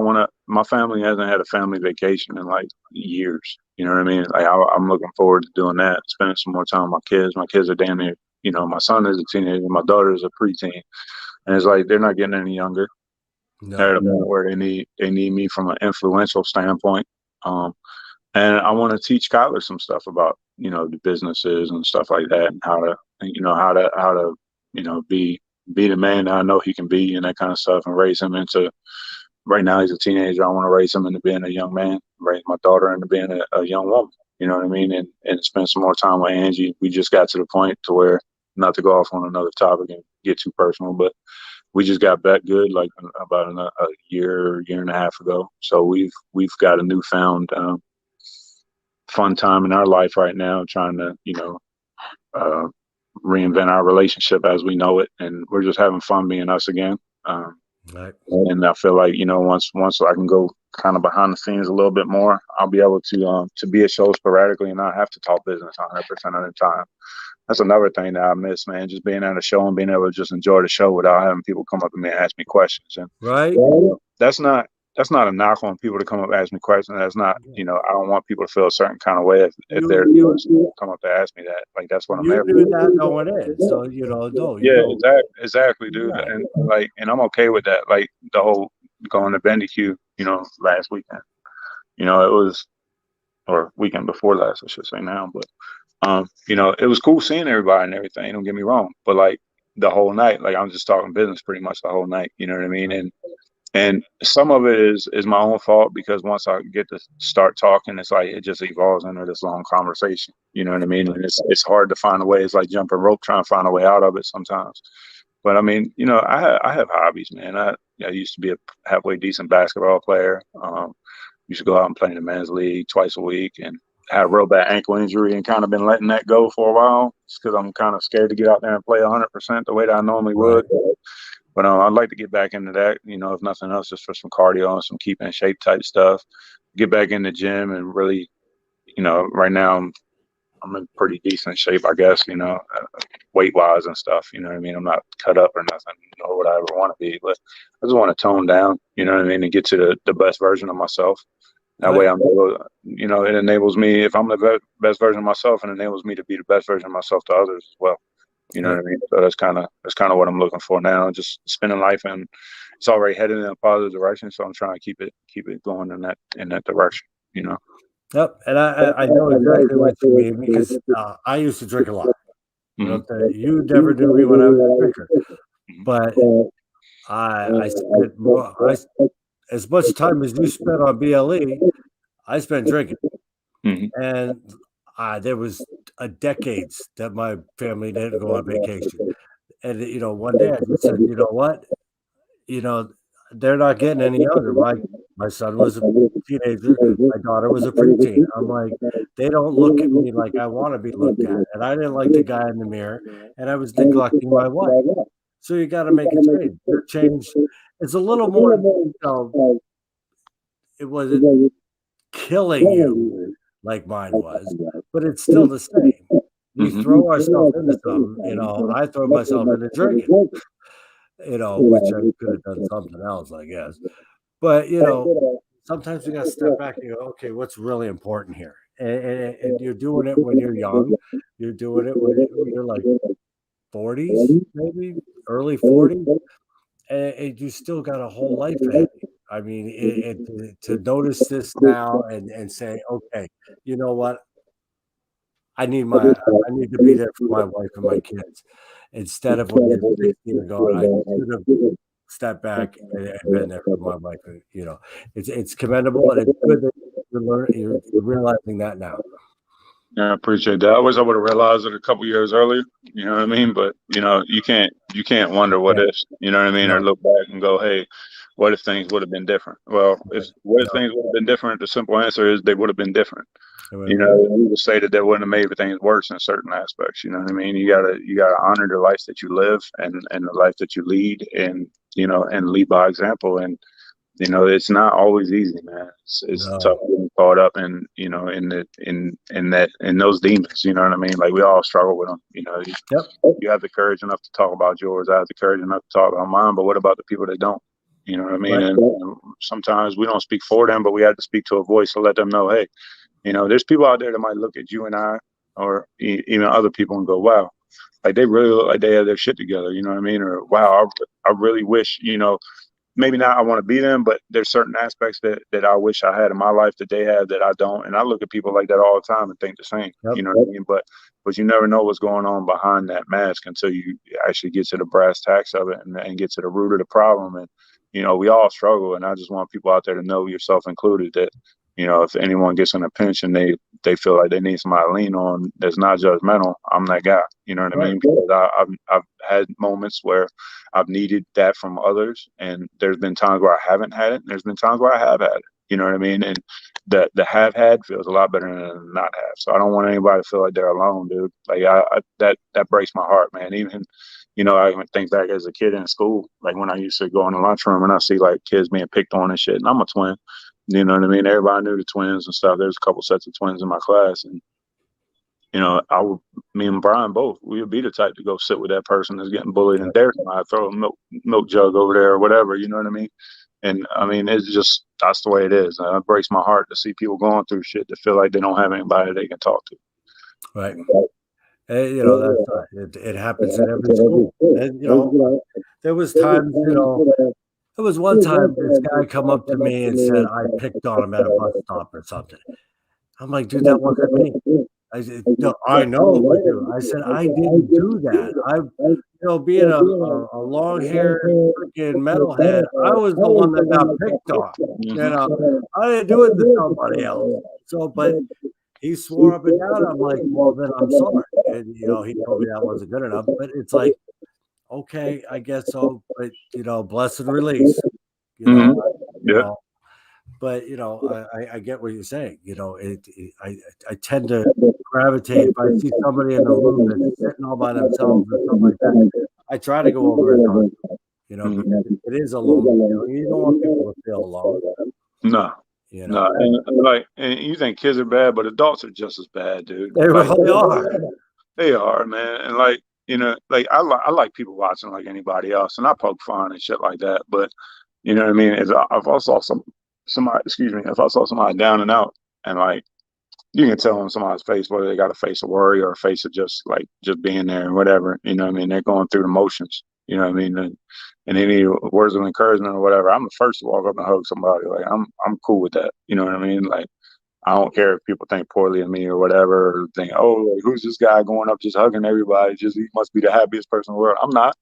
my family hasn't had a family vacation in like years. You know what I mean? Like, I'm looking forward to doing that, spending some more time with my kids. My kids are damn near, my son is a teenager, my daughter is a preteen. And it's like, they're not getting any younger. No. They're at a point where they need me from an influential standpoint. And I want to teach Kyler some stuff about, the businesses and stuff like that, and how to, be the man that I know he can be, and that kind of stuff, and raise him into. Right now he's a teenager. I want to raise him into being a young man, raise my daughter into being a young woman. You know what I mean? And spend some more time with Angie. We just got to the point to where, not to go off on another topic and get too personal, but we just got back good like about a year and a half ago. So we've got a newfound fun time in our life right now, trying to reinvent our relationship as we know it, and we're just having fun being us again. Right. And I feel like once I can go kind of behind the scenes a little bit more, I'll be able to be at shows sporadically and not have to talk business 100% of the time. That's another thing that I miss, man. Just being at a show and being able to just enjoy the show without having people come up to me and ask me questions. And right, that's not a knock on people to come up and ask me questions. That's not, I don't want people to feel a certain kind of way if they're come up to ask me that. Like, that's what I'm there for. You knew that going in, so no. Exactly, dude. Yeah. And I'm okay with that. Like, the whole going to BendyQ, last weekend. It was, or weekend before last, I should say now, but. It was cool seeing everybody and everything. Don't get me wrong, but like the whole night, like I'm just talking business pretty much the whole night. You know what I mean? And some of it is my own fault, because once I get to start talking, it's like it just evolves into this long conversation. You know what I mean? And it's hard to find a way. It's like jumping rope, trying to find a way out of it sometimes. But I mean, I have hobbies, man. I used to be a halfway decent basketball player. Used to go out and play in the men's league twice a week, and had a real bad ankle injury and kind of been letting that go for a while, just because I'm kind of scared to get out there and play 100% the way that I normally would. But I'd like to get back into that, if nothing else, just for some cardio and some keep in shape type stuff. Get back in the gym and really, right now I'm in pretty decent shape, I guess, weight wise and stuff. You know what I mean? I'm not cut up or nothing, nor would I ever want to be, but I just want to tone down, you know what I mean, and get to the best version of myself. That way I'm able, it enables me, if I'm the best version of myself, it enables me to be the best version of myself to others as well. You know what I mean? So that's kind of what I'm looking for now. Just spending life, and it's already headed in a positive direction. So I'm trying to keep it going in that direction, Yep. And I know exactly what you mean, because I used to drink a lot. You never knew me when I was a drinker, but I spent more. As much time as you spent on BLE, I spent drinking. And there was decades that my family didn't go on vacation. And, one day I just said, you know what? They're not getting any younger. My son was a teenager. My daughter was a preteen. I'm like, they don't look at me like I want to be looked at. And I didn't like the guy in the mirror, and I was neglecting my wife. So you got to make a change. Your change is a little more, it wasn't killing you like mine was, but it's still the same. We throw ourselves into something, I throw myself into drinking, which I could have done something else, I guess. But, sometimes we got to step back and go, okay, what's really important here? And you're doing it when you're young. You're doing it when you're like 40s, maybe early 40s, and you still got a whole life ahead of you. I mean, to notice this now and say, okay, you know what? I need to be there for my wife and my kids instead of when you're 60 and going, I should have stepped back and been there for my wife. It's commendable, and it's good that you're realizing that now. Yeah, I appreciate that. I wish I would have realized it a couple years earlier. You know what I mean? But you can't wonder what Yeah, if. You know what I mean? Or no, look back and go, hey, what if things would have been different? Well, if what if no, things would have been different? The simple answer is they would have been different. it would You have know, been we would say that that wouldn't have made things worse in certain aspects. You know what I mean? You gotta honor the life that you live and the life that you lead, and and lead by example. And it's not always easy, man. It's tough no, getting caught up in in those demons. You know what I mean? Like we all struggle with them. yep, You have the courage enough to talk about yours. I have the courage enough to talk about mine. But what about the people that don't? You know what I mean? right, And sometimes we don't speak for them, but we have to speak to a voice to let them know, hey, there's people out there that might look at you and I, or even other people, and go, wow, like they really look like they have their shit together. You know what I mean? Or wow, I really wish, maybe not I want to be them, but there's certain aspects that I wish I had in my life that they have that I don't. And I look at people like that all the time and think the same. yep, You know what I mean? But you never know what's going on behind that mask until you actually get to the brass tacks of it and get to the root of the problem. And we all struggle, and I just want people out there to know, yourself included, that if anyone gets in a pinch and they feel like they need somebody to lean on that's not judgmental, I'm that guy. You know what I right, mean? Because I've had moments where I've needed that from others, and there's been times where I haven't had it, and there's been times where I have had it. You know what I mean? And the have had feels a lot better than the not have. So I don't want anybody to feel like they're alone, dude. Like that breaks my heart, man. Even I even think back as a kid in school, like when I used to go in the lunchroom and I see like kids being picked on and shit. And I'm a twin. You know what I mean? Everybody knew the twins and stuff. There's a couple sets of twins in my class, and me and Brian both, we would be the type to go sit with that person that's getting bullied and yep, dare somebody throw a milk jug over there or whatever. You know what I mean? And I mean, it's just that's the way it is. It breaks my heart to see people going through shit that feel like they don't have anybody they can talk to. right. And, that's it happens in every school. And there was times, there was one time this guy come up to me and said I picked on him at a bus stop or something. I'm like, dude, that wasn't me. I said, no, I know it was you. I said, I didn't do that. Being a long haired freaking metalhead, I was the one that got picked on. You Mm-hmm. know, I didn't do it to somebody else. So, but he swore up and down. I'm like, well, then I'm sorry. And, he told me that wasn't good enough. But it's like, okay, I guess so. But, bless and release, you know, Mm-hmm. you Yeah. know, but I get what you're saying. I tend to gravitate if I see somebody in the room that's sitting all by themselves or something like that. I try to go over and talk, Mm-hmm. because it is a lonely feeling. You don't want people to feel alone. No. You No, know, and you think kids are bad, but adults are just as bad, dude. they Like really are. they are, man. And like like I like people watching like anybody else, and I poke fun and shit like that. But you know what I mean? If I saw somebody, excuse me, if I saw somebody down and out, and like you can tell on somebody's face whether they got a face of worry or a face of just being there and whatever. You know what I mean? They're going through the motions. You know what I mean? And any words of encouragement or whatever, I'm the first to walk up and hug somebody. Like I'm cool with that. You know what I mean? Like I don't care if people think poorly of me or whatever, or think, oh, like, who's this guy going up just hugging everybody? Just he must be the happiest person in the world. I'm not.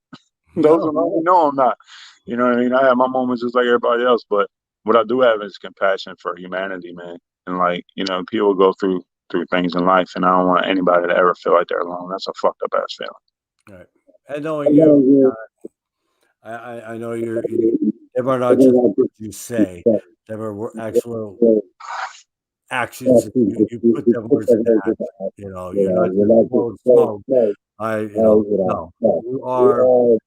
Those No, are my, no, I'm not. You know what I mean? I have my moments just like everybody else, but what I do have is compassion for humanity, man. And like, people go through things in life, and I don't want anybody to ever feel like they're alone. That's a fucked up ass feeling. right. And knowing you, I know they might not just what you say. There were actual actions. You put them words into action. You're not just blowing smoke. No, you are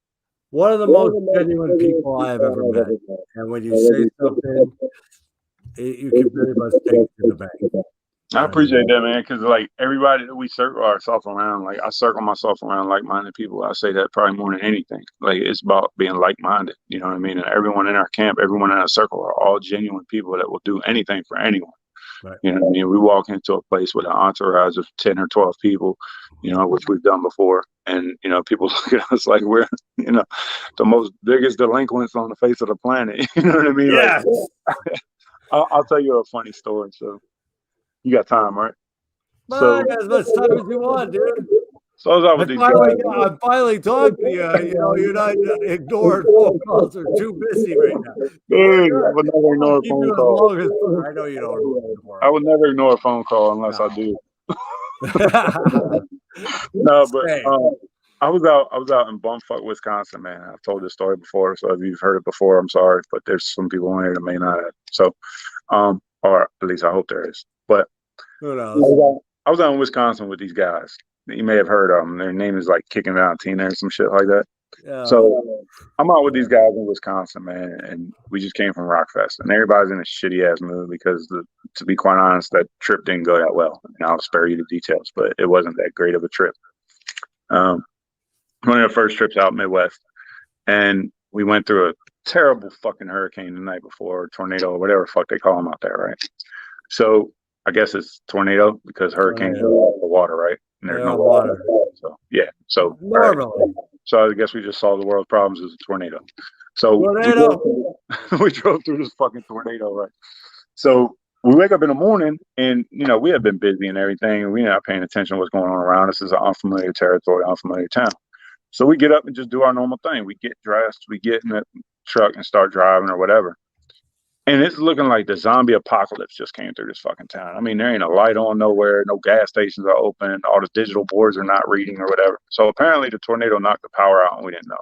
one of the most genuine people I have ever met. And when you say something, you can pretty much take it to the bank. I appreciate that, man, because like everybody that we circle ourselves around, like I circle myself around like-minded people. I say that probably more than anything. Like it's about being like-minded. You know what I mean? And everyone in our camp, everyone in our circle are all genuine people that will do anything for anyone. Right. You know what I mean? We walk into a place with an entourage of 10 or 12 people, which we've done before. And, people look at us like we're, the most biggest delinquents on the face of the planet. You know what I mean? Yes. Like, I'll tell you a funny story. So you got time, right? So as much time as you want, dude. So I was out with these guys. I'm finally talking to you. You're not ignoring phone calls or too busy right now. Dude, I would never ignore a phone call. I know you don't. I would never ignore a phone call unless I do. No, but I was out in bumfuck Wisconsin, man. I've told this story before, so if you've heard it before, I'm sorry, but there's some people on here that may not have. So, or at least I hope there is. But who knows? I was out in Wisconsin with these guys. You may have heard of them. Their name is like Kicking Valentina or some shit like that. Yeah. So I'm out with these guys in Wisconsin, man, and we just came from Rockfest, and everybody's in a shitty ass mood because, to be quite honest, that trip didn't go that well. And I'll spare you the details, but it wasn't that great of a trip. One of the first trips out Midwest, and we went through a terrible fucking hurricane the night before, or tornado, or whatever the fuck they call them out there, right? So I guess it's tornado because hurricanes are the water, right? And there's no water. So yeah. So normally. So I guess we just solved the world's problems as a tornado. So we drove through this fucking tornado, right? So we wake up in the morning and, we have been busy and everything. And we're not paying attention to what's going on around us. It's an unfamiliar territory, unfamiliar town. So we get up and just do our normal thing. We get dressed, we get in the truck and start driving or whatever. And it's looking like the zombie apocalypse just came through this fucking town. I mean, there ain't a light on nowhere. No gas stations are open. All the digital boards are not reading or whatever. So apparently the tornado knocked the power out and we didn't know.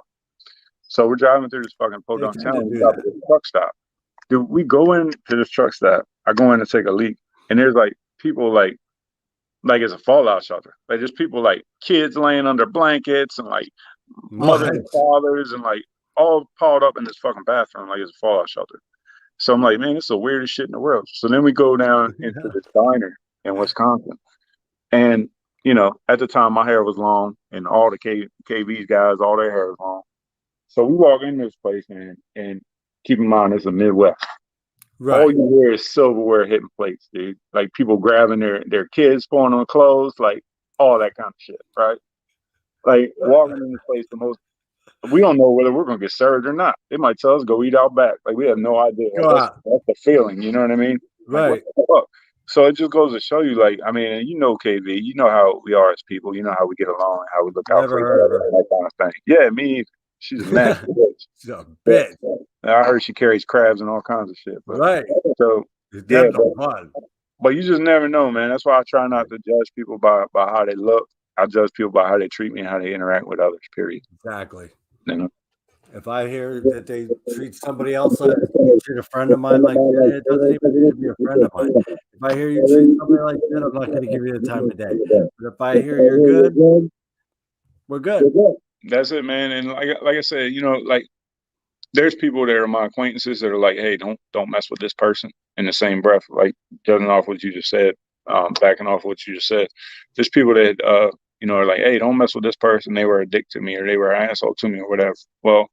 So we're driving through this fucking podunk town and we stop at this truck stop. Dude, we go into this truck stop. I go in to take a leak. And there's like people like it's a fallout shelter. Like there's people like kids laying under blankets and like mothers and fathers and like all piled up in this fucking bathroom like it's a fallout shelter. So I'm like, man, it's the weirdest shit in the world. So then we go down into this diner in Wisconsin. And, at the time my hair was long and all the KV's guys, all their hair was long. So we walk in this place, man, and keep in mind, it's a Midwest. Right. All you hear is silverware hitting plates, dude. Like people grabbing their kids, pulling on clothes, like all that kind of shit, right? Like walking in this place, we don't know whether we're going to get served or not. They might tell us go eat out back. Like we have no idea. Like, that's the feeling. You know what I mean? Right. Like, what the fuck? So it just goes to show you, like, I mean, KV, you know how we are as people. You know how we get along and how we look out for each other, that kind of thing. Yeah, me, she's a nasty bitch. She's a bitch. I heard she carries crabs and all kinds of shit. But, right. So yeah, but you just never know, man. That's why I try not to judge people by how they look. I judge people by how they treat me and how they interact with others. Period. Exactly. If I hear that they treat somebody else like treat a friend of mine like that, it doesn't even need to be a friend of mine. If I hear you treat somebody like that, I'm not going to give you the time of day. But if I hear you're good, we're good. That's it, man. And like I said, like there's people that are my acquaintances that are like, hey, don't mess with this person. In the same breath, like judging off what you just said, backing off what you just said. There's people that are like, hey, don't mess with this person. They were a dick to me or they were an asshole to me or whatever. Well,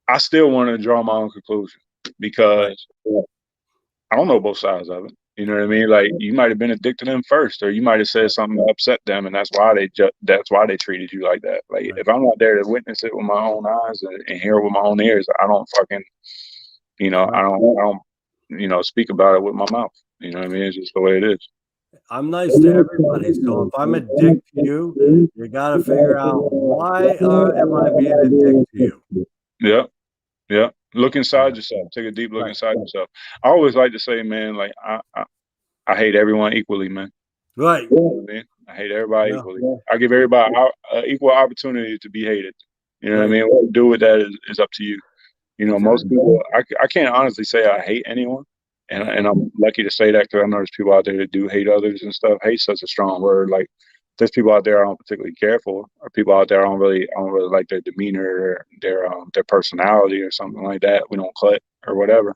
I still want to draw my own conclusion because I don't know both sides of it. You know what I mean? Like you might have been a dick to them first, or you might have said something to upset them, and that's why they treated you like that. Like if I'm not there to witness it with my own eyes and hear it with my own ears, I don't fucking, I don't, speak about it with my mouth. You know what I mean? It's just the way it is. I'm nice to everybody, so if I'm a dick to you, you got to figure out why am I being a dick to you? Yeah. Look inside yourself. Take a deep look inside yourself. I always like to say, man, like I hate everyone equally, man. Right. You know what I mean? I hate everybody equally. I give everybody equal opportunity to be hated. You know what I mean? What to do with that is up to you. Most people, I can't honestly say I hate anyone. And I'm lucky to say that because I know there's people out there that do hate others and stuff. Hate's such a strong word. Like there's people out there I don't particularly care for, or people out there I don't really like their demeanor or their personality or something like that. We don't click or whatever.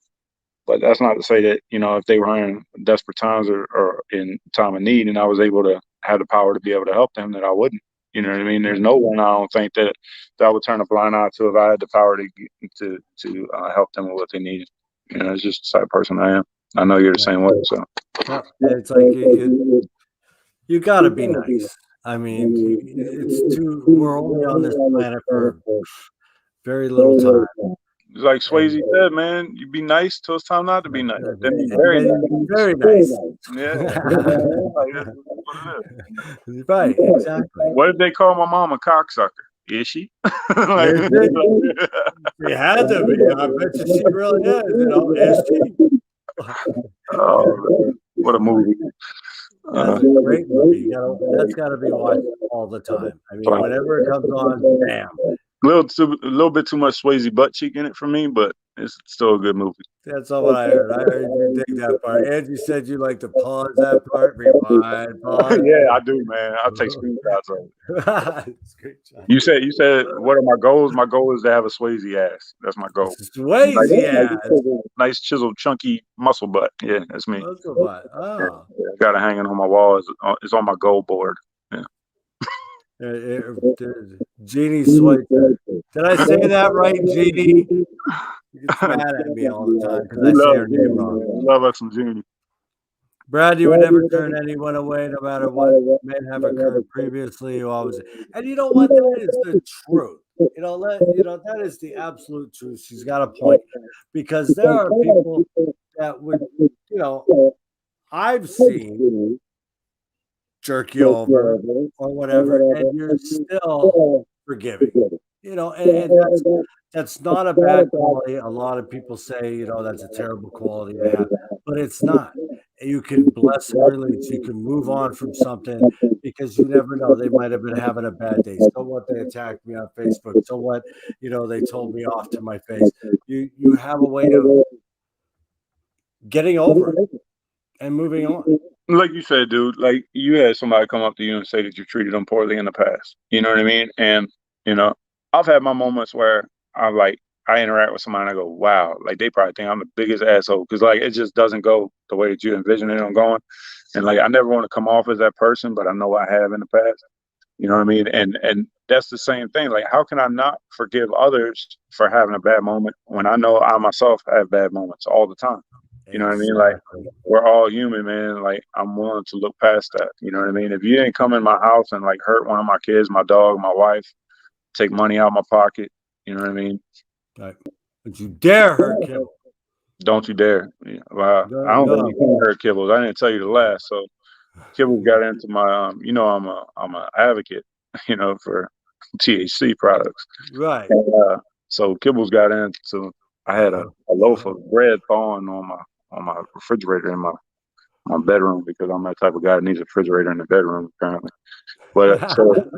But that's not to say that, if they were in desperate times or in time of need and I was able to have the power to be able to help them, that I wouldn't. You know what I mean? There's no one I don't think that I would turn a blind eye to if I had the power to help them with what they needed. It's just the type of person I am. I know you're the same way. So it's like you got to be nice. I mean, we're only on this planet for very little time. Like Swayze said, man, you be nice till it's time not to be nice. Then be very nice. Very nice. Yeah. Like, that's what it is. Right, exactly. What if they call my mom a cocksucker? Is she? Like, she had to be. I bet you she really is. Is she? Oh, what a movie. That's a great movie. That's got to be watched all the time. I mean, whenever it comes on, bam. A little bit too much Swayze butt cheek in it for me, but it's still a good movie. That's not what I heard. I heard you dig that part. Angie said you like to pause that part, rewind, pause. Yeah, I do, man. I'll take screenshots of it. Great job. You said, what are my goals? My goal is to have a Swayze ass. That's my goal. Swayze ass. Nice chiseled, chunky muscle butt. Yeah, that's me. Muscle butt. Oh. Yeah, got it hanging on my wall. It's on my goal board. Yeah. Jeannie Swayze. Did I say that right, Jeannie? You get mad at me all the time because I say her name wrong. Love us some Jeannie. Brad, you would never turn anyone away, no matter what may have occurred previously. You always, and you know what? That is the truth. That is the absolute truth. She's got a point, because there are people that would, I've seen jerk you over or whatever, and you're still forgiving. And that's not a bad quality. A lot of people say, that's a terrible quality to have, but it's not. You can bless and release. You can move on from something, because you never know. They might have been having a bad day. So what? They attacked me on Facebook. So what? They told me off to my face. You have a way of getting over it and moving on. Like you said, dude, like you had somebody come up to you and say that you treated them poorly in the past. You know what I mean? And, I've had my moments where I interact with somebody and I go, wow, like they probably think I'm the biggest asshole, because like it just doesn't go the way that you envision it on going. And like I never want to come off as that person, but I know I have in the past. You know what I mean? And that's the same thing. Like, how can I not forgive others for having a bad moment when I know I myself have bad moments all the time? You know what I mean? Like, we're all human, man. Like, I'm willing to look past that. You know what I mean? If you didn't come in my house and like hurt one of my kids, my dog, my wife, take money out of my pocket, you know what I mean? Right. Don't you dare hurt Kibbles. Don't you dare. Yeah, well, I don't think you can hurt Kibbles. I didn't tell you the last. So Kibbles got into my I'm a advocate, for THC products. Right. And, so Kibbles got into, I had a loaf of bread thawing on my refrigerator in my bedroom, because I'm that type of guy that needs a refrigerator in the bedroom apparently. But so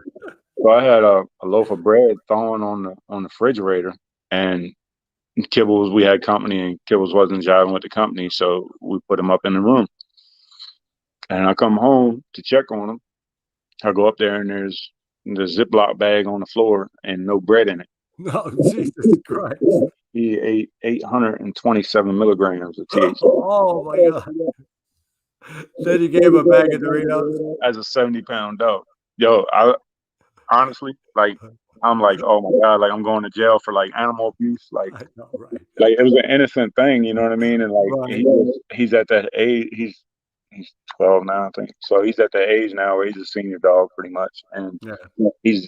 I had a loaf of bread thawing on the refrigerator, and Kibbles, we had company, and Kibbles wasn't jiving with the company, so we put him up in the room. And I come home to check on him. I go up there and there's the Ziploc bag on the floor and no bread in it. No, Jesus Christ. He ate 827 milligrams of THC. Oh my God. Then you gave him a bag of Doritos? As a 70-pound dog. Yo, I honestly, like, I'm like, oh my God, like I'm going to jail for like animal abuse. Like, I know, right. Like it was an innocent thing, you know what I mean? And like he's at that age, he's 12 now, I think. So he's at that age now where he's a senior dog pretty much. And he's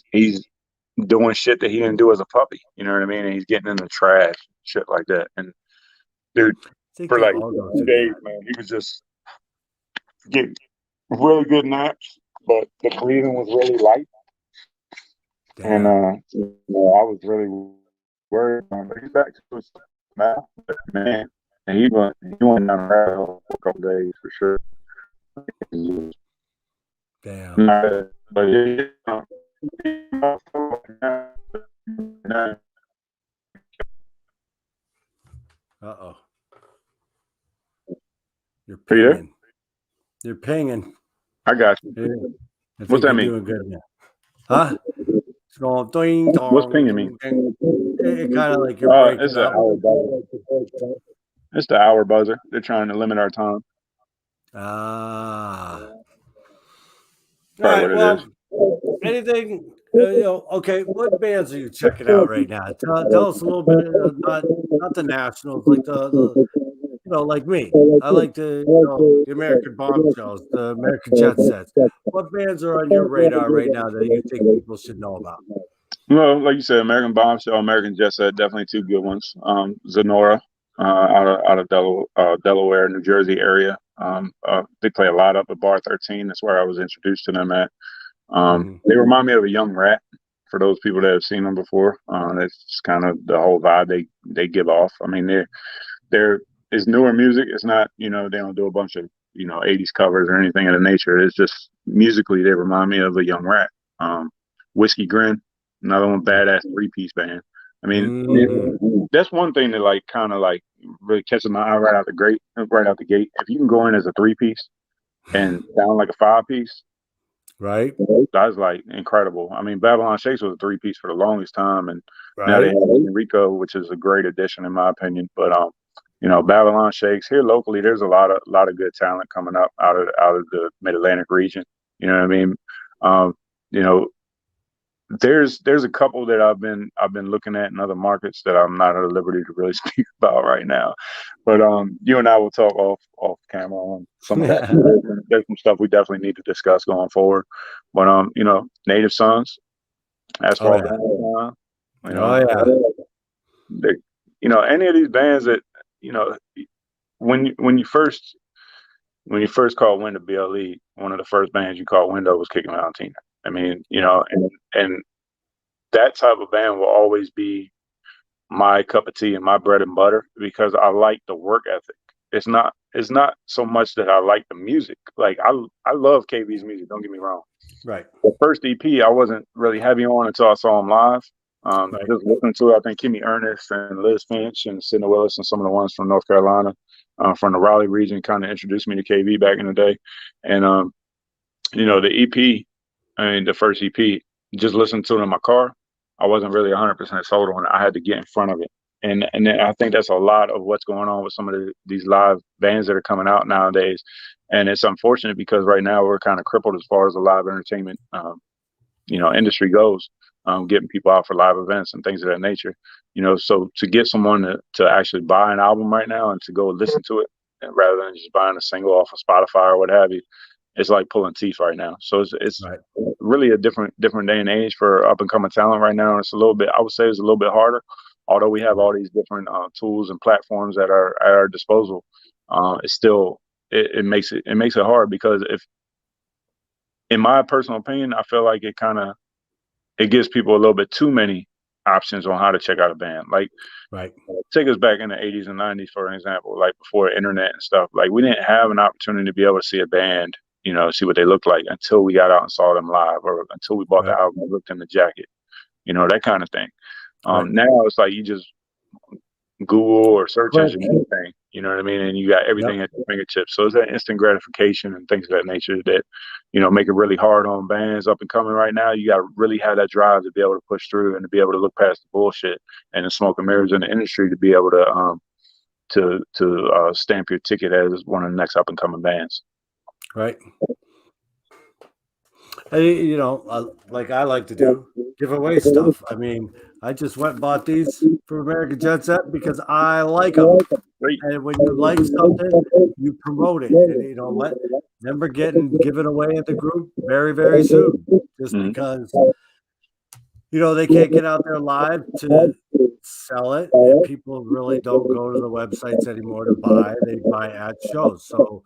doing shit that he didn't do as a puppy, you know what I mean? And he's getting in the trash, shit like that. And dude, for like 2 days, man, he was just getting really good naps, but the breathing was really light. Damn. And I was really worried about him. But he's back to his now, man. And he went down the rabbit hole for a couple days for sure. Damn. But Uh-oh. You're Are you there? pinging. You're pinging. I got you. Yeah. I What's think that you're mean? doing good now. Huh? It's going ding What's dong pinging ding mean? ding. It kind of like you're breaking It's the up. hour buzzer. It's the hour buzzer. They're trying to limit our time. Ah. All Probably right. what it is. Well, anything, okay. What bands are you checking out right now? Tell us a little bit, not the nationals, like the like me. I like the American Bombshells, the American Jet Sets. What bands are on your radar right now that you think people should know about? Well, like you said, American Bombshell, American Jet Set, definitely two good ones. Zenora, out of Delaware, New Jersey area. They play a lot up at Bar 13. That's where I was introduced to them at. Hmm. They remind me of a Young Rat. For those people that have seen them before, that's kind of the whole vibe they give off. I mean, they're it's newer music. It's not, they don't do a bunch of 80s covers or anything of the nature. It's just musically they remind me of a Young Rat. Whiskey Grin, another one, badass 3-piece band. I mean, Hmm. that's one thing that like kind of like really catches my eye right out the gate. If you can go in as a 3-piece and sound like a 5-piece, Right. that's like incredible. I mean, Babylon Shakes was a 3-piece for the longest time, and now they Right. have Enrico, which is a great addition in my opinion. But Babylon Shakes here locally. There's a lot of good talent coming up out of the Mid Atlantic region. You know what I mean? Um, you know, there's a couple that I've been looking at in other markets that I'm not at liberty to really speak about right now. But you and I will talk off camera on some of that. There's some stuff we definitely need to discuss going forward. But Native Sons, Oh Asphalt yeah. Down, Oh yeah. they, any of these bands that you know when you first called Window BLE, one of the first bands you called Window was Kicking Valentina. I mean, Right. and that type of band will always be my cup of tea and my bread and butter because I like the work ethic. It's not so much that I like the music. Like I love KB's music, don't get me wrong. Right. The first EP I wasn't really heavy on until I saw him live. Right. Just listening to it, I think Kimmy Ernest and Liz Finch and Sidney Willis and some of the ones from North Carolina, from the Raleigh region, kind of introduced me to KB back in the day. And the EP, I mean, the first EP, just listening to it in my car, I wasn't really 100% sold on it. I had to get in front of it. And then I think that's a lot of what's going on with some of these live bands that are coming out nowadays. And it's unfortunate because right now we're kind of crippled as far as the live entertainment, industry goes, getting people out for live events and things of that nature. So to get someone to actually buy an album right now and to go listen to it rather than just buying a single off of Spotify or what have you, it's like pulling teeth right now. So it's Right. really a different day and age for up and coming talent right now. And it's a little bit, I would say, it's a little bit harder. Although we have all these different tools and platforms at our disposal, it's still it makes it hard because in my personal opinion, I feel like it gives people a little bit too many options on how to check out a band. Like Right. take us back in the 80s and 90s, for an example, like before internet and stuff. Like we didn't have an opportunity to be able to see a band, see what they look like until we got out and saw them live or until we bought the Right. album and looked in the jacket, that kind of thing. Right. Now it's like you just Google or search Click. engine anything, you know what I mean? And you got Yep. everything at your fingertips. So it's that instant gratification and things of that nature that, make it really hard on bands up and coming right now. You got to really have that drive to be able to push through and to be able to look past the bullshit and the smoke and mirrors in the industry to be able to stamp your ticket as one of the next up and coming bands. Right. Hey, like I like to do, give away stuff. I mean, I just went and bought these for American Jet Set because I like them. Great. And when you like something, you promote it. And let them are getting given away in the group very, very soon. Just Mhm. because they can't get out there live to sell it, and people really don't go to the websites anymore to buy. They buy at shows. So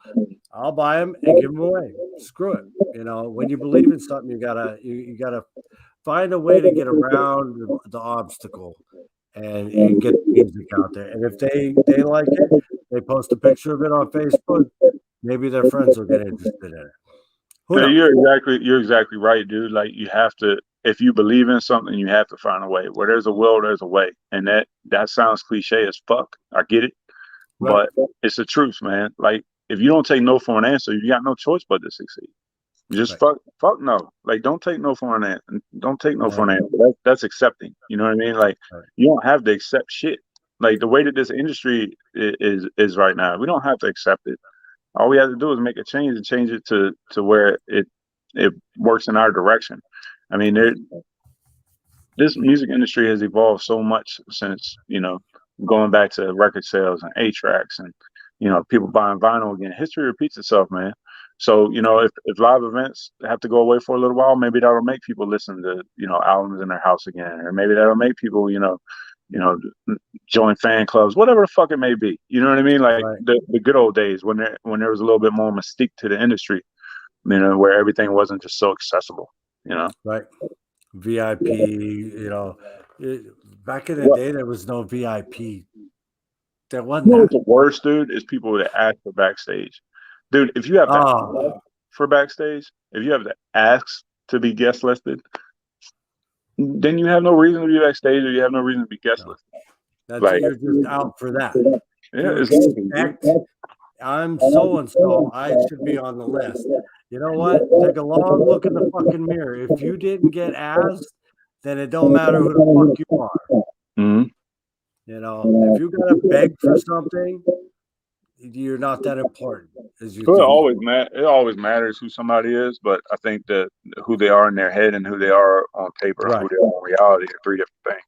I'll buy them and give them away. Screw it. When you believe in something, you gotta find a way to get around the obstacle and get the music out there. And if they like it, they post a picture of it on Facebook. Maybe their friends will get interested in it. Who No, knows? you're exactly right, dude. Like you have to, if you believe in something, you have to find a way. Where there's a will, there's a way. And that sounds cliche as fuck. I get it. Right. but it's the truth, man. Like if you don't take no for an answer, you got no choice but to succeed. Just Right. fuck no. Like don't take no for an answer. Don't take no for an Never. answer. That's accepting. You know what I mean? Like Right. you don't have to accept shit. Like the way that this industry is right now, we don't have to accept it. All we have to do is make a change and change it to where it works in our direction. I mean, Right. this music industry has evolved so much since, going back to record sales and 8 tracks and, people buying vinyl again. History repeats itself, man. So, if live events have to go away for a little while, maybe that'll make people listen to, albums in their house again, or maybe that'll make people, know, join fan clubs, whatever the fuck it may be. You know what I mean? Like Right. the good old days when there was a little bit more mystique to the industry, where everything wasn't just so accessible, Right. VIP, back in the What day, there was no VIP. There you wasn't know that. what's the worst, dude, is people that ask for backstage. Dude, if you have to Oh, ask for backstage, if you have to ask to be guest listed, then you have no reason to be backstage or you have no reason to be guest no. listed. That's Like, you're just out for that. yeah, You exactly, dude. expect I'm so and so. I should be on the list. You know what? Take a long look in the fucking mirror. If you didn't get asked, then it don't matter who the fuck you are. Mhm. If you gotta beg for something, you're not that important as you It think you always it always matters who somebody is, but I think that who they are in their head and who they are on paper are. and who Right. they are in reality are three different things.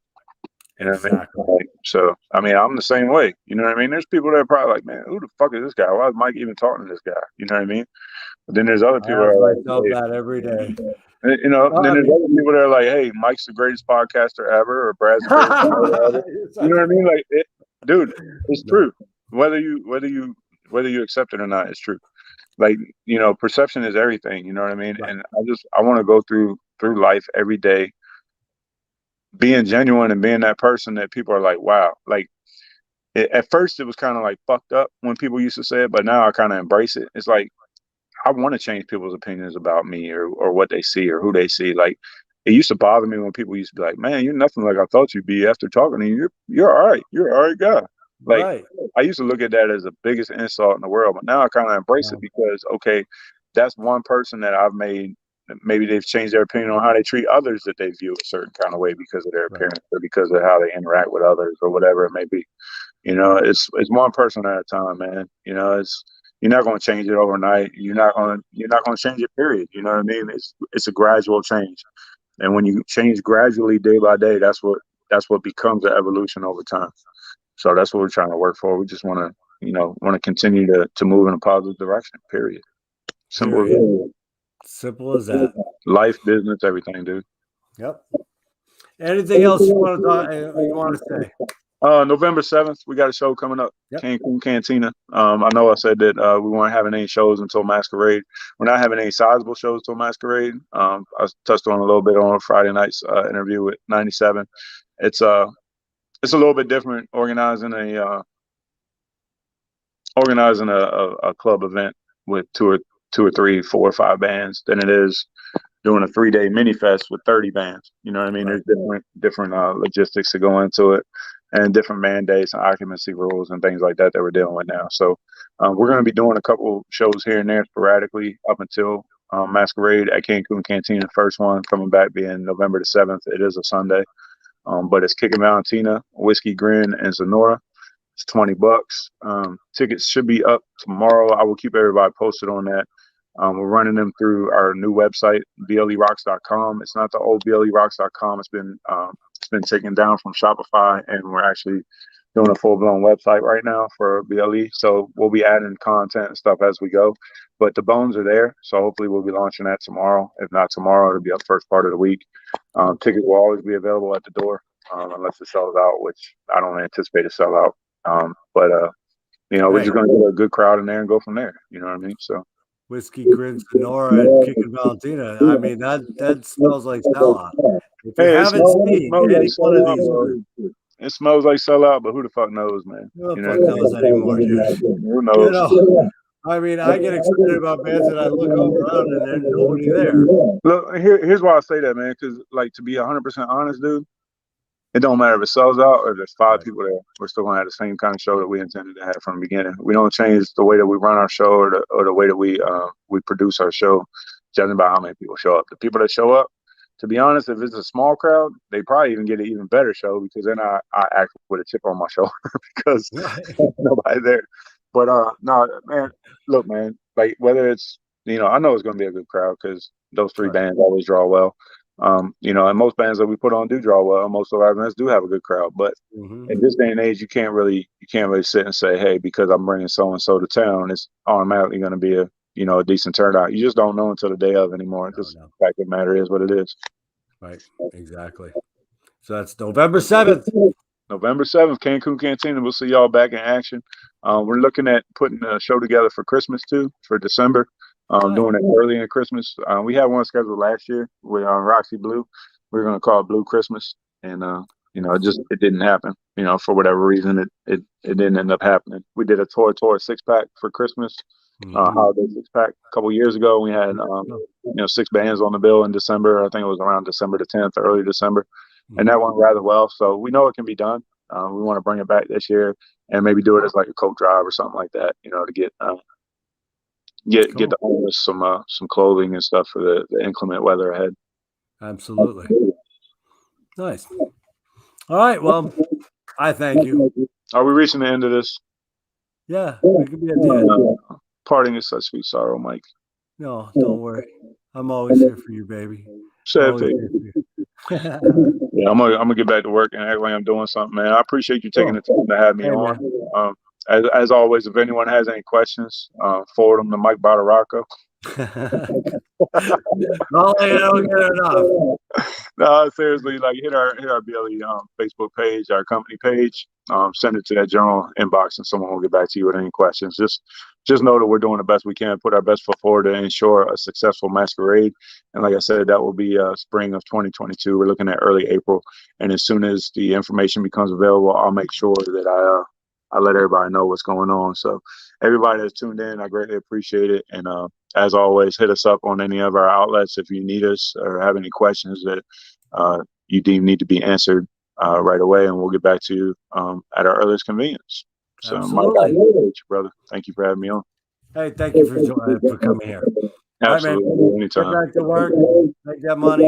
You know what I mean? Exactly. Like, so, I mean, I'm the same way. You know what I mean? There's people that are probably like, man, who the fuck is this guy? Why is Mike even talking to this guy? You know what I mean? But then there's other I people that ask are myself like, that every day. hey, Well, then I there's mean, other people that are like, hey, Mike's the greatest podcaster ever, or Brad's the greatest podcaster ever. You know what I mean? Like, dude, it's no, true. Whether you accept it or not, it's true. Like, perception is everything. You know what I mean? right. And I want to go through life every day being genuine and being that person that people are like, wow. Like at first it was kind of like fucked up when people used to say it, but now I kind of embrace it. It's like I want to change people's opinions about me or what they see or who they see. Like it used to bother me when people used to be like, man, you're nothing like I thought you'd be after talking to you. You're all right. You're all right guy. Like Right. I used to look at that as the biggest insult in the world, but now I kind of embrace it because okay, that's one person that I've made. Maybe they've changed their opinion on how they treat others that they view a certain kind of way because of their Right. appearance or because of how they interact with others or whatever it may be. It's one person at a time, man. It's you're not going to change it overnight. You're not going to change it. Period. You know what I mean? It's a gradual change, and when you change gradually, day by day, that's what becomes an evolution over time. So that's what we're trying to work for. We just want to continue to move in a positive direction. Period. Simple as Period. that. Simple as that. Life, business, everything, dude. Yep. Anything else you want to talk? You want to say? November 7th, we got a show coming up, Yep. Cancun Cantina. I know I said that we weren't having any shows until Masquerade. We're not having any sizable shows until Masquerade. I touched on a little bit on Friday night's interview with 97. It's a little bit different organizing a club event with two or three, 4 or 5 bands than it is doing a 3-day mini fest with 30 bands. You know what I mean? Right. There's different logistics to go into it and different mandates and occupancy rules and things like that we're dealing with now. So we're going to be doing a couple shows here and there sporadically up until Masquerade at Cancun Cantina. First one coming back being November the 7th. It is a Sunday, but it's Kicking Valentina, Whiskey Grin, and Sonora. It's $20. Tickets should be up tomorrow. I will keep everybody posted on that. We're running them through our new website, blerocks.com. It's not the old blerocks.com. It's been taken down from Shopify, and we're actually doing a full-blown website right now for BLE. So we'll be adding content and stuff as we go. But the bones are there, so hopefully we'll be launching that tomorrow. If not tomorrow, it'll be up first part of the week. Tickets will always be available at the door unless it sells out, which I don't anticipate it sell out. But we're just going to get a good crowd in there and go from there. You know what I mean? So. Whiskey Grin Sonora and Kicking Valentina. I mean, that smells like sellout. If you Hey, haven't seen any one of these, it smells like sellout, but who the fuck knows, man? who the fuck knows anymore, dude? Who knows? I mean, I get excited about bands and I look around and there's nobody there. Look, here's why I say that, man. Because, like, to be 100% honest, dude, it don't matter if it sells out or if there's five Right. people there. We're still gonna have the same kind of show that we intended to have from the beginning. We don't change the way that we run our show or the way that we produce our show, judging by how many people show up. The people that show up, to be honest, if it's a small crowd, they probably even get an even better show because then I act with a chip on my shoulder because Right. nobody there. But no, man, look, man, like whether it's I know it's gonna be a good crowd because those three Right. bands always draw well. And most bands that we put on do draw well. Most of our events do have a good crowd, but Mm-hmm. in this day and age, you can't really sit and say, hey, because I'm bringing so and so to town, it's automatically going to be a decent turnout. You just don't know until the day of anymore. No, Because no. the fact of the matter is what it is. Right. Exactly. So that's November 7th. November 7th, Cancun Cantina. We'll see y'all back in action. We're looking at putting a show together for Christmas too, for December. Nice. Doing it early in Christmas. We had one scheduled last year with Roxy Blue. We were going to call it Blue Christmas, and it didn't happen. For whatever reason, it didn't end up happening. We did a tour 6-pack for Christmas, Mm-hmm. holiday 6-pack a couple years ago. We had 6 bands on the bill in December. I think it was around December the 10th, early December, and that went rather well. So we know it can be done. We want to bring it back this year and maybe do it as like a coat drive or something like that. To get Cool. the owners some clothing and stuff for the inclement weather ahead. Absolutely. Nice. All right. Well, I thank you. Are we reaching the end of this? Yeah, we could be at the end. Parting is such sweet sorrow, Mike. No, don't worry. I'm always here for you, baby. Sad Always face. here for you. Yeah, I'm gonna get back to work and act like I'm doing something, man. I appreciate you taking Cool. the time to have me Hey, on. man. As always, if anyone has any questions, forward them to Mike Badaracco. Well, I don't get enough. No, seriously, like hit our BLE Facebook page, our company page. Send it to that general inbox, and someone will get back to you with any questions. Just know that we're doing the best we can, put our best foot forward to ensure a successful masquerade. And like I said, that will be spring of 2022. We're looking at early April, and as soon as the information becomes available, I'll make sure that I let everybody know what's going on. So everybody that's tuned in, I greatly appreciate it. And as always, hit us up on any of our outlets if you need us or have any questions that you deem need to be answered right away, and we'll get back to you at our earliest convenience. So, Absolutely. Mike, brother, thank you for having me on. Hey, thank you for coming here. Absolutely, All right, man. anytime. Get back to work, make that money,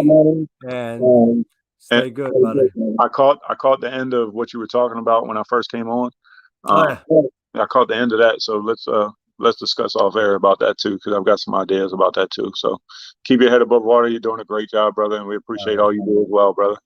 and stay good, buddy. I caught the end of what you were talking about when I first came on. Oh, yeah. I caught the end of that, so let's discuss off air about that too, because I've got some ideas about that too. So keep your head above water. You're doing a great job, brother, and we appreciate all you do as well, brother.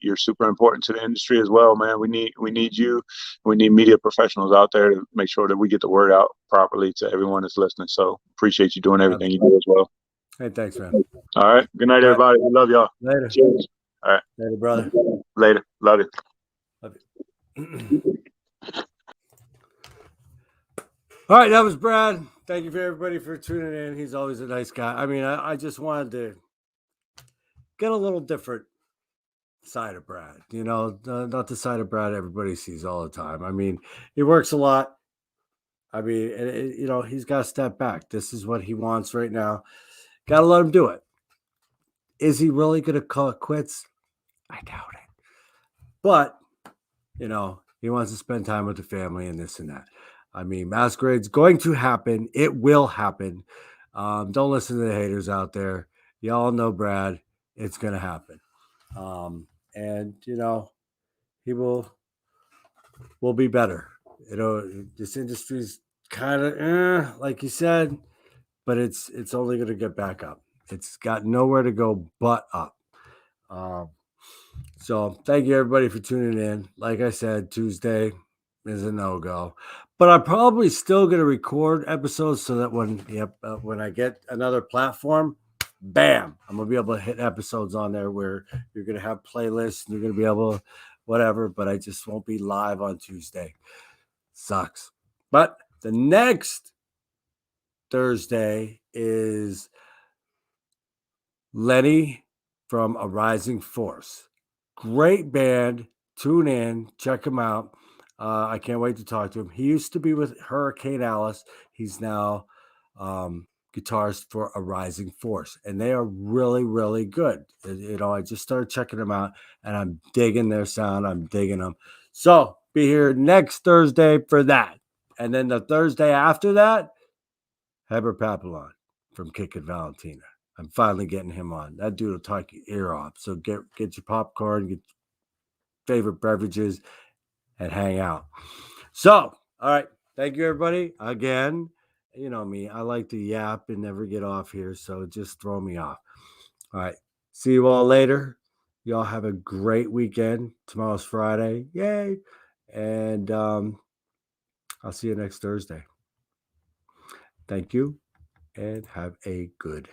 You're super important to the industry as well, man. We need you. We need media professionals out there to make sure that we get the word out properly to everyone that's listening. So appreciate you doing everything you do as well. Hey, thanks, man. All right. Good night, everybody. We love y'all. Later. Cheers. All right. Later, brother. Later. Love you. Love you. All right, that was Brad. Thank you for everybody for tuning in. He's always a nice guy. I mean, I just wanted to get a little different side of Brad, not the side of Brad everybody sees all the time. I mean, he works a lot. I mean, he's got to step back. This is what he wants right now. Got to let him do it. Is he really going to call it quits? I doubt it. But, he wants to spend time with the family and this and that. I mean, Masquerade's going to happen. It will happen. Don't listen to the haters out there. Y'all know Brad. It's going to happen. And, he will be better. This industry's kind of, like you said, but it's only going to get back up. It's got nowhere to go but up. So thank you everybody for tuning in. Like I said, Tuesday is a no-go, but I'm probably still going to record episodes so that when I get another platform, bam, I'm going to be able to hit episodes on there where you're going to have playlists and you're going to be able to whatever, but I just won't be live on Tuesday. Sucks. But the next Thursday is Lenny from A Rising Force. Great band. Tune in. Check him out. I can't wait to talk to him. He used to be with Hurricane Alice. He's now guitarist for A Rising Force, and they are really, really good. I just started checking them out, and I'm digging their sound. I'm digging them. So be here next Thursday for that, and then the Thursday after that, Heber Papillon from Kick It Valentina. I'm finally getting him on. That dude will talk your ear off. So get your popcorn, get your favorite beverages, and hang out. So, all right. Thank you, everybody. Again, you know me. I like to yap and never get off here. So just throw me off. All right. See you all later. Y'all have a great weekend. Tomorrow's Friday. Yay. And I'll see you next Thursday. Thank you and have a good